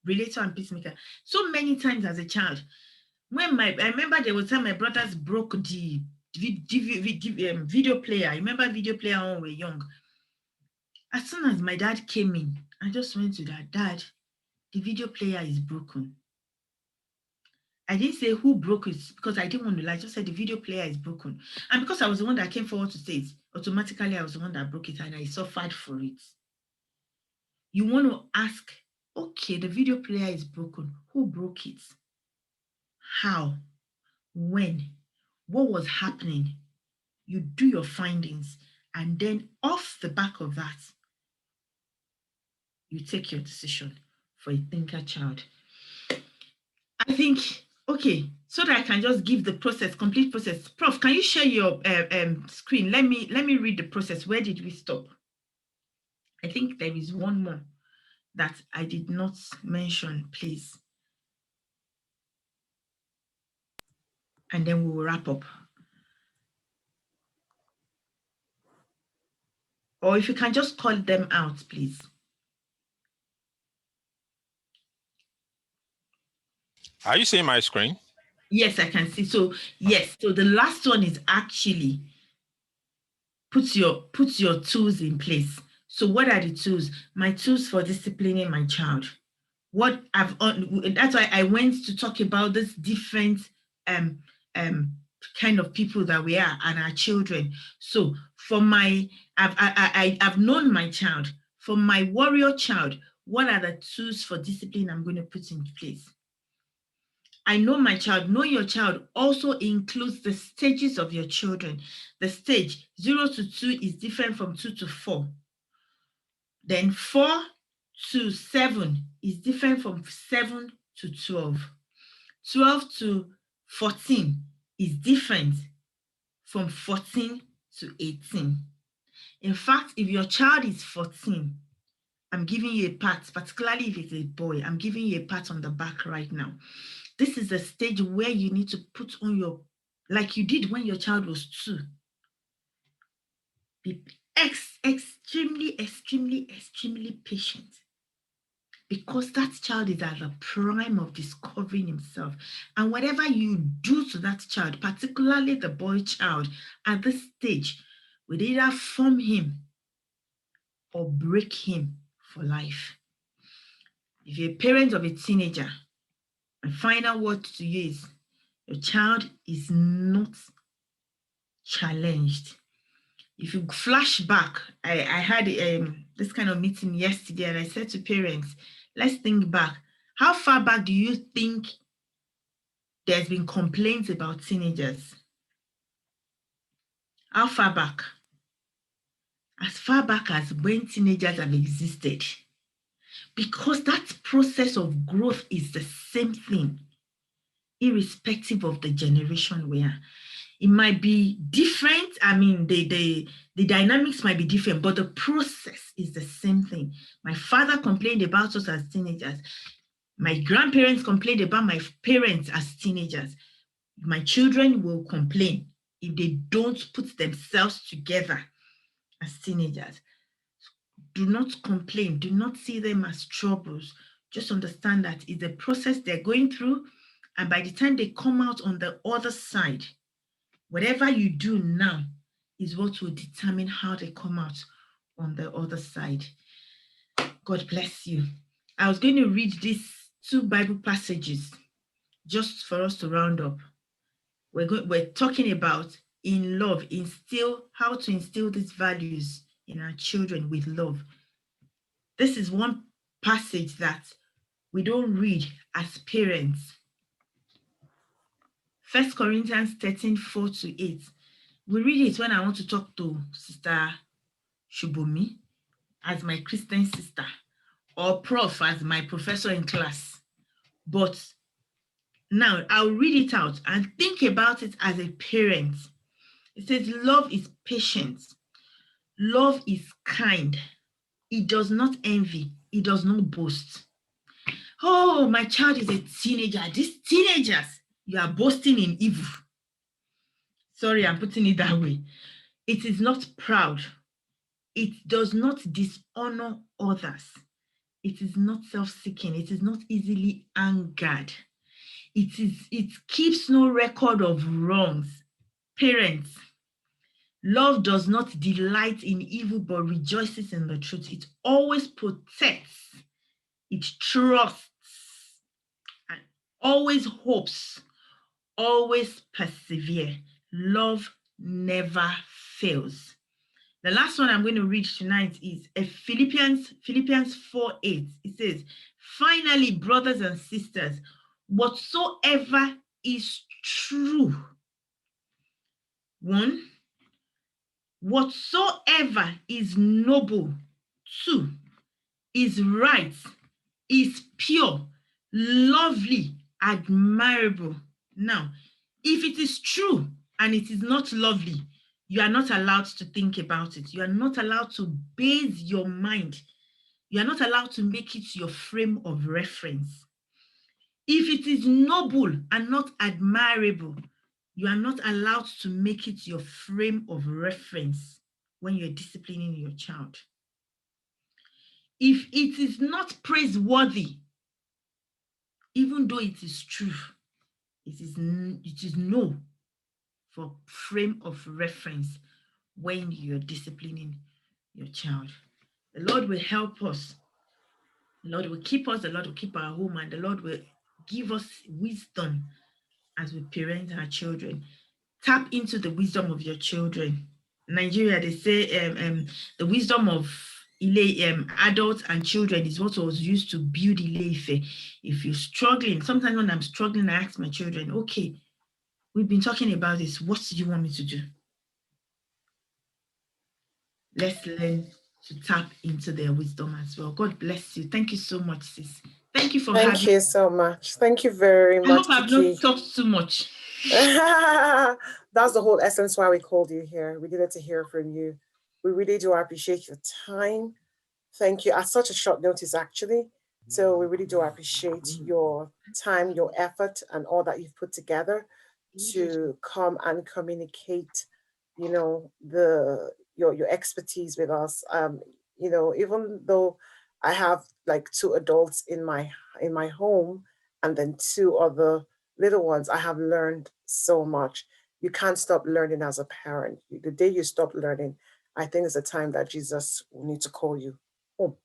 relator and peacemaker. So many times as a child, I remember there was time my brothers broke the video player. I remember video player when we were young. As soon as my dad came in, I just went to that, Dad, the video player is broken. I didn't say who broke it because I didn't want to lie. I just said the video player is broken. And because I was the one that came forward to say it, automatically I was the one that broke it and I suffered for it. You want to ask, okay, the video player is broken. Who broke it? How? When? What was happening? You do your findings, and then off the back of that, you take your decision for a thinker child. I think, okay, so that I can just give the process, complete process. Prof, can you share your screen? Let me read the process. Where did we stop? I think there is one more that I did not mention, please. and then we will wrap up. Or if you can just call them out, please. Are you seeing my screen? Yes, I can see. So yes, so the last one is actually put your tools in place. So what are the tools? My tools for disciplining my child. That's why I went to talk about this different kind of people that we are and our children. So for I've known my child. For my warrior child, what are the tools for discipline I'm going to put in place? I know my child. Know your child also includes the stages of your children. The stage 0 to 2 is different from 2 to 4. Then 4 to 7 is different from 7 to 12. 12 to 14 is different from 14 to 18. In fact, if your child is 14, I'm giving you a pat, particularly if it's a boy, I'm giving you a pat on the back right now. This is a stage where you need to put on your, like you did when your child was 2. Be extremely, extremely, extremely patient, because that child is at the prime of discovering himself. And whatever you do to that child, particularly the boy child, at this stage, will either form him or break him for life. If you're a parent of a teenager, my final word to you is, your child is not challenged. If you flash back, I had this kind of meeting yesterday, and I said to parents, let's think back. How far back do you think there's been complaints about teenagers? How far back? As far back as when teenagers have existed. Because that process of growth is the same thing, irrespective of the generation we are. It might be different. I mean, the dynamics might be different, but the process is the same thing. My father complained about us as teenagers. My grandparents complained about my parents as teenagers. My children will complain if they don't put themselves together as teenagers. Do not complain. Do not see them as troubles. Just understand that it's a process they're going through. And by the time they come out on the other side, whatever you do now is what will determine how they come out on the other side. God bless you. I was going to read these 2 Bible passages just for us to round up. We're talking about in love, how to instill these values in our children with love. This is one passage that we don't read as parents. 1 Corinthians 13, 4 to 8. We read it when I want to talk to Sister Shubomi as my Christian sister, or Prof as my professor in class. But now I'll read it out and think about it as a parent. It says, love is patient. Love is kind. It does not envy. It does not boast. Oh, my child is a teenager. These teenagers, you are boasting in evil. Sorry, I'm putting it that way. It is not proud. It does not dishonor others. It is not self-seeking. It is not easily angered. It keeps no record of wrongs. Parents, love does not delight in evil, but rejoices in the truth. It always protects. It trusts. And always hopes. Always persevere. Love never fails. The last one I'm going to read tonight is Philippians 4:8. It says, finally, brothers and sisters, whatsoever is true. 1, whatsoever is noble. 2, is right, is pure, lovely, admirable. Now, if it is true and it is not lovely, you are not allowed to think about it. You are not allowed to base your mind. You are not allowed to make it your frame of reference. If it is noble and not admirable, You are not allowed to make it your frame of reference when you're disciplining your child. If it is not praiseworthy, even though it is true, it is no for frame of reference when you're disciplining your child. The Lord will help us. The Lord will keep us. The Lord will keep our home, and the Lord will give us wisdom as we parent our children. Tap into the wisdom of your children. In Nigeria, they say the wisdom of adults and children is what was used to build Ile-Ife. If you're struggling, sometimes when I'm struggling, I ask my children, okay, we've been talking about this. What do you want me to do? Let's learn to tap into their wisdom as well. God bless you. Thank you so much, sis. Thank you for having me. Thank you so much. Thank you very much, I hope I've Kiki. not talked too much. That's the whole essence why we called you here. We needed to hear from you. We really do appreciate your time. Thank you. At such a short notice, actually. So we really do appreciate your time, your effort, and all that you've put together to come and communicate, you know, your expertise with us. You know, even though I have like 2 adults in my home and then 2 other little ones, I have learned so much. You can't stop learning as a parent. The day you stop learning, I think is the time that Jesus will need to call you home.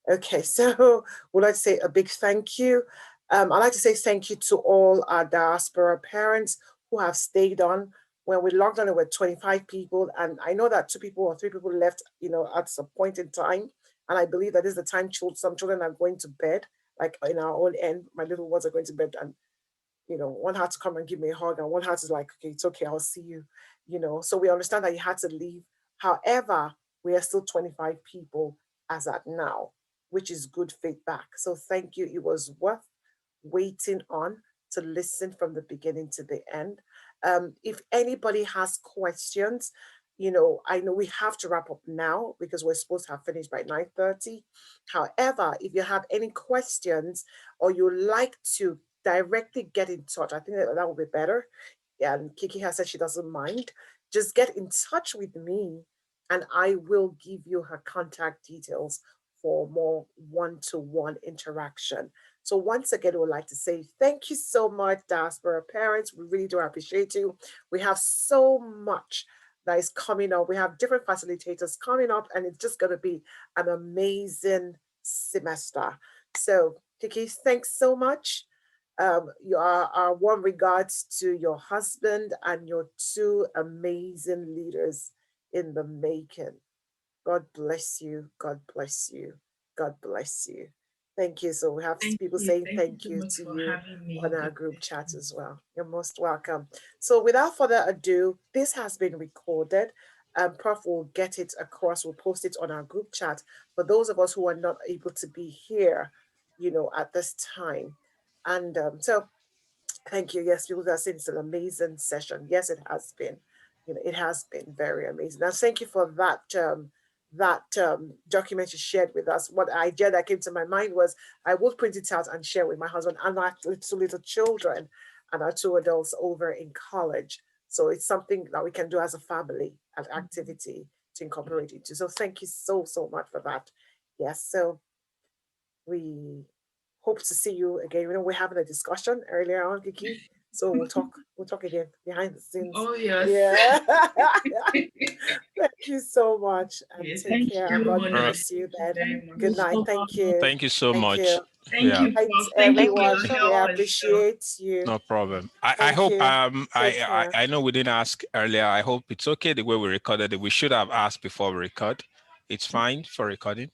Okay, so we'd like to say a big thank you. I'd like to say thank you to all our diaspora parents who have stayed on. When we logged on, there were 25 people, and I know that 2 people or 3 people left, you know, at some point in time. And I believe that is the time some children are going to bed, like in our own end. My little ones are going to bed, and you know, one had to come and give me a hug, and one had to like, okay, it's okay, I'll see you, you know. So we understand that you had to leave. However, we are still 25 people as at now, which is good feedback. So thank you. It was worth waiting on to listen from the beginning to the end. If anybody has questions, you know, I know we have to wrap up now because we're supposed to have finished by 9:30. However, if you have any questions or you like to directly get in touch, I think that would be better. And Kiki has said she doesn't mind. Just get in touch with me and I will give you her contact details for more one-to-one interaction. So once again, I would like to say thank you so much, diaspora parents. We really do appreciate you. We have so much that is coming up. We have different facilitators coming up, and it's just going to be an amazing semester. So Kiki, thanks so much. Our warm regards to your husband and your 2 amazing leaders in the making. God bless you. God bless you. God bless you. Thank you. So we have people saying thank you to you on our group chat as well. You're most welcome. So without further ado, this has been recorded. Prof will get it across. We'll post it on our group chat for those of us who are not able to be here, you know, at this time. And so thank you. Yes, people are saying it's an amazing session. Yes, it has been. You know, it has been very amazing. Now, thank you for that document you shared with us. What idea that came to my mind was I would print it out and share with my husband and our 2 little children and our 2 adults over in college. So it's something that we can do as a family, an activity to incorporate into. So thank you so much for that. Yes, so we hope to see you again. You know, we're having a discussion earlier on, Kiki. So we'll talk again behind the scenes. Oh yes. Yeah. Thank you so much. And Yes, take care. And God bless you then. Good night. Thank you. Thank you so much. Thank you. Thanks, Thank everyone. you We appreciate you. No problem. I hope I know we didn't ask earlier. I hope it's okay the way we recorded it. We should have asked before we record. It's fine for recording.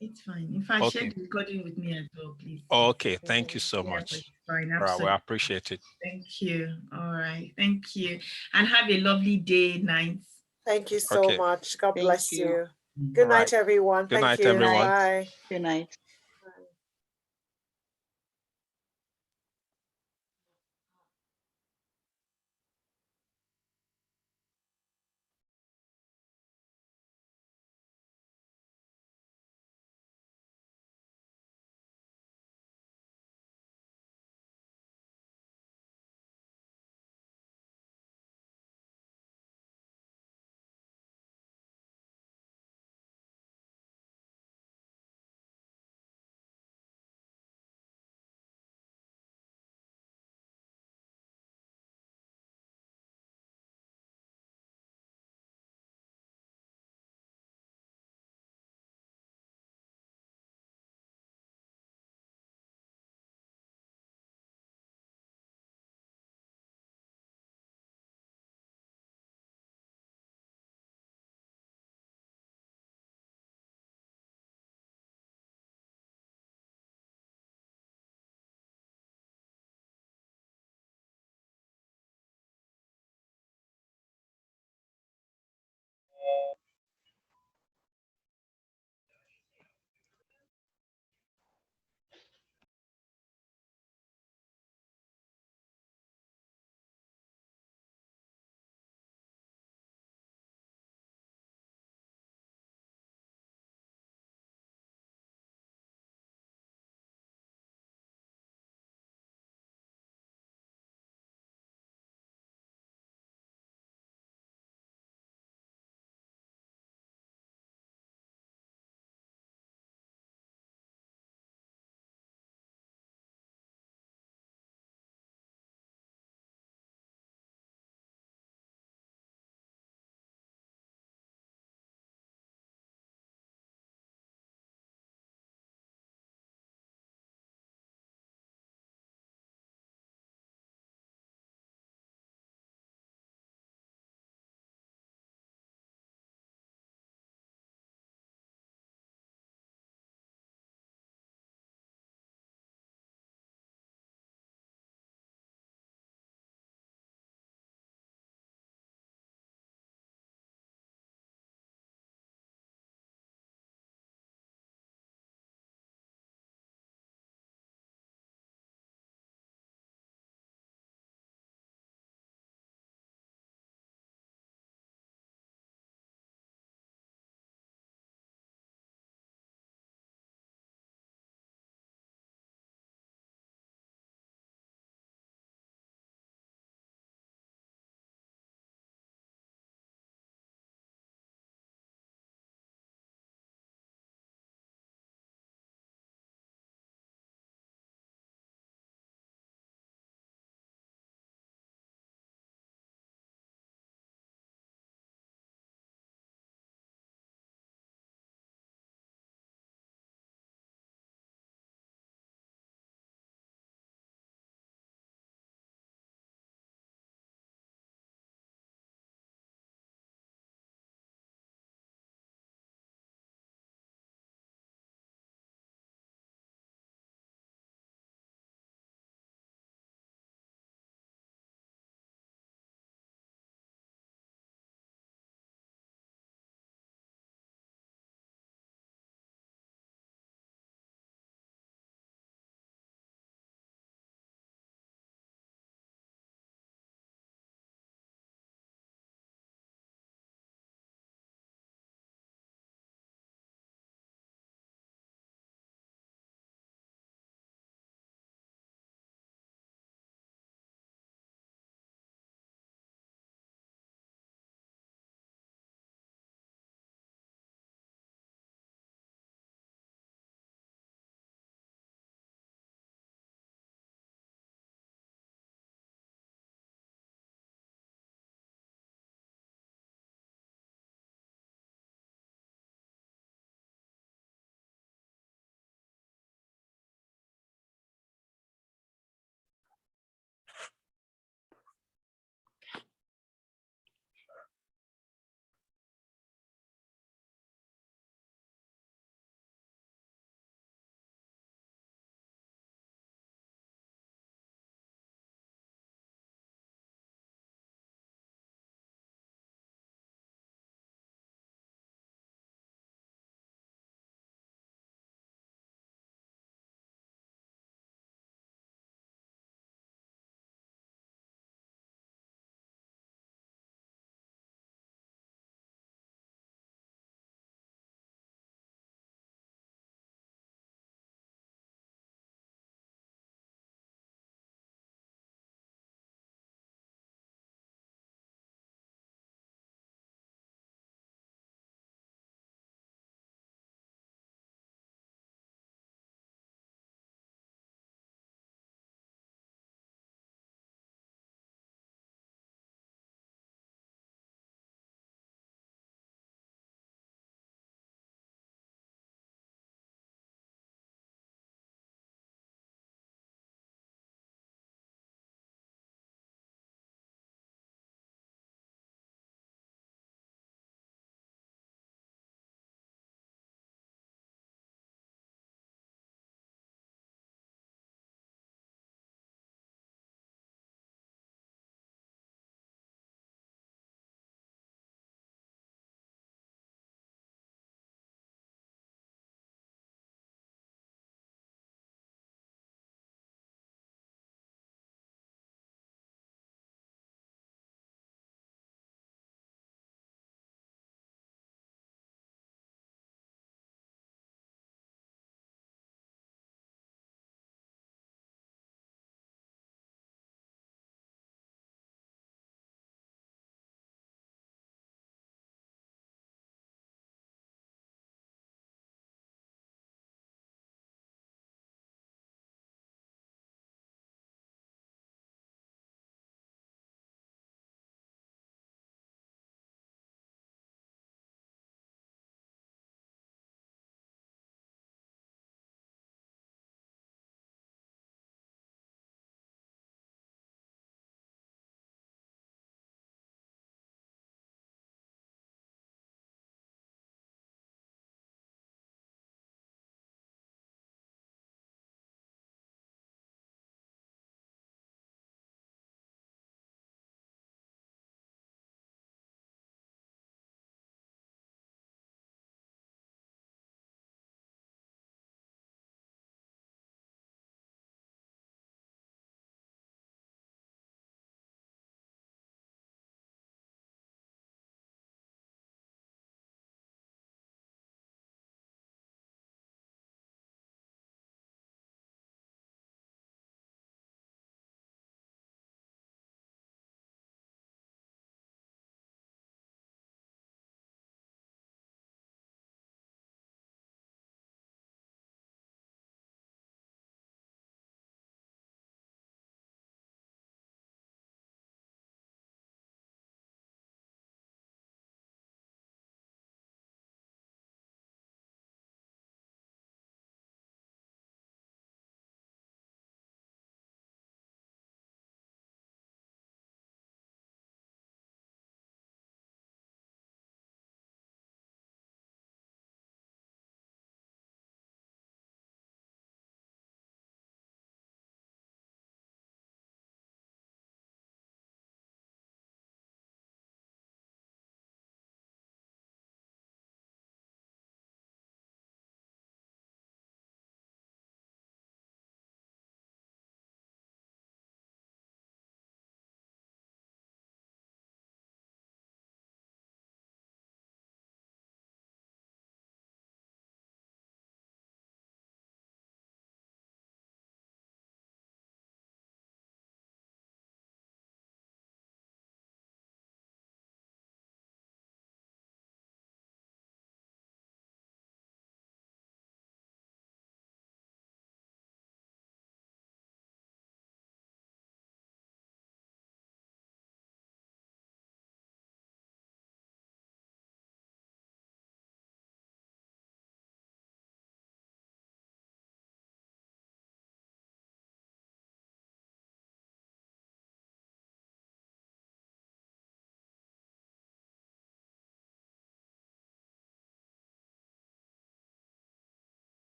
It's fine. In fact, share the recording with me as well, please. Okay, thank you so much. It's fine. All right, we appreciate it. Thank you. All right, thank you. And have a lovely day, night. Thank you so much. God bless you. Good Good night, everyone. Good night, everyone. Bye. Good night.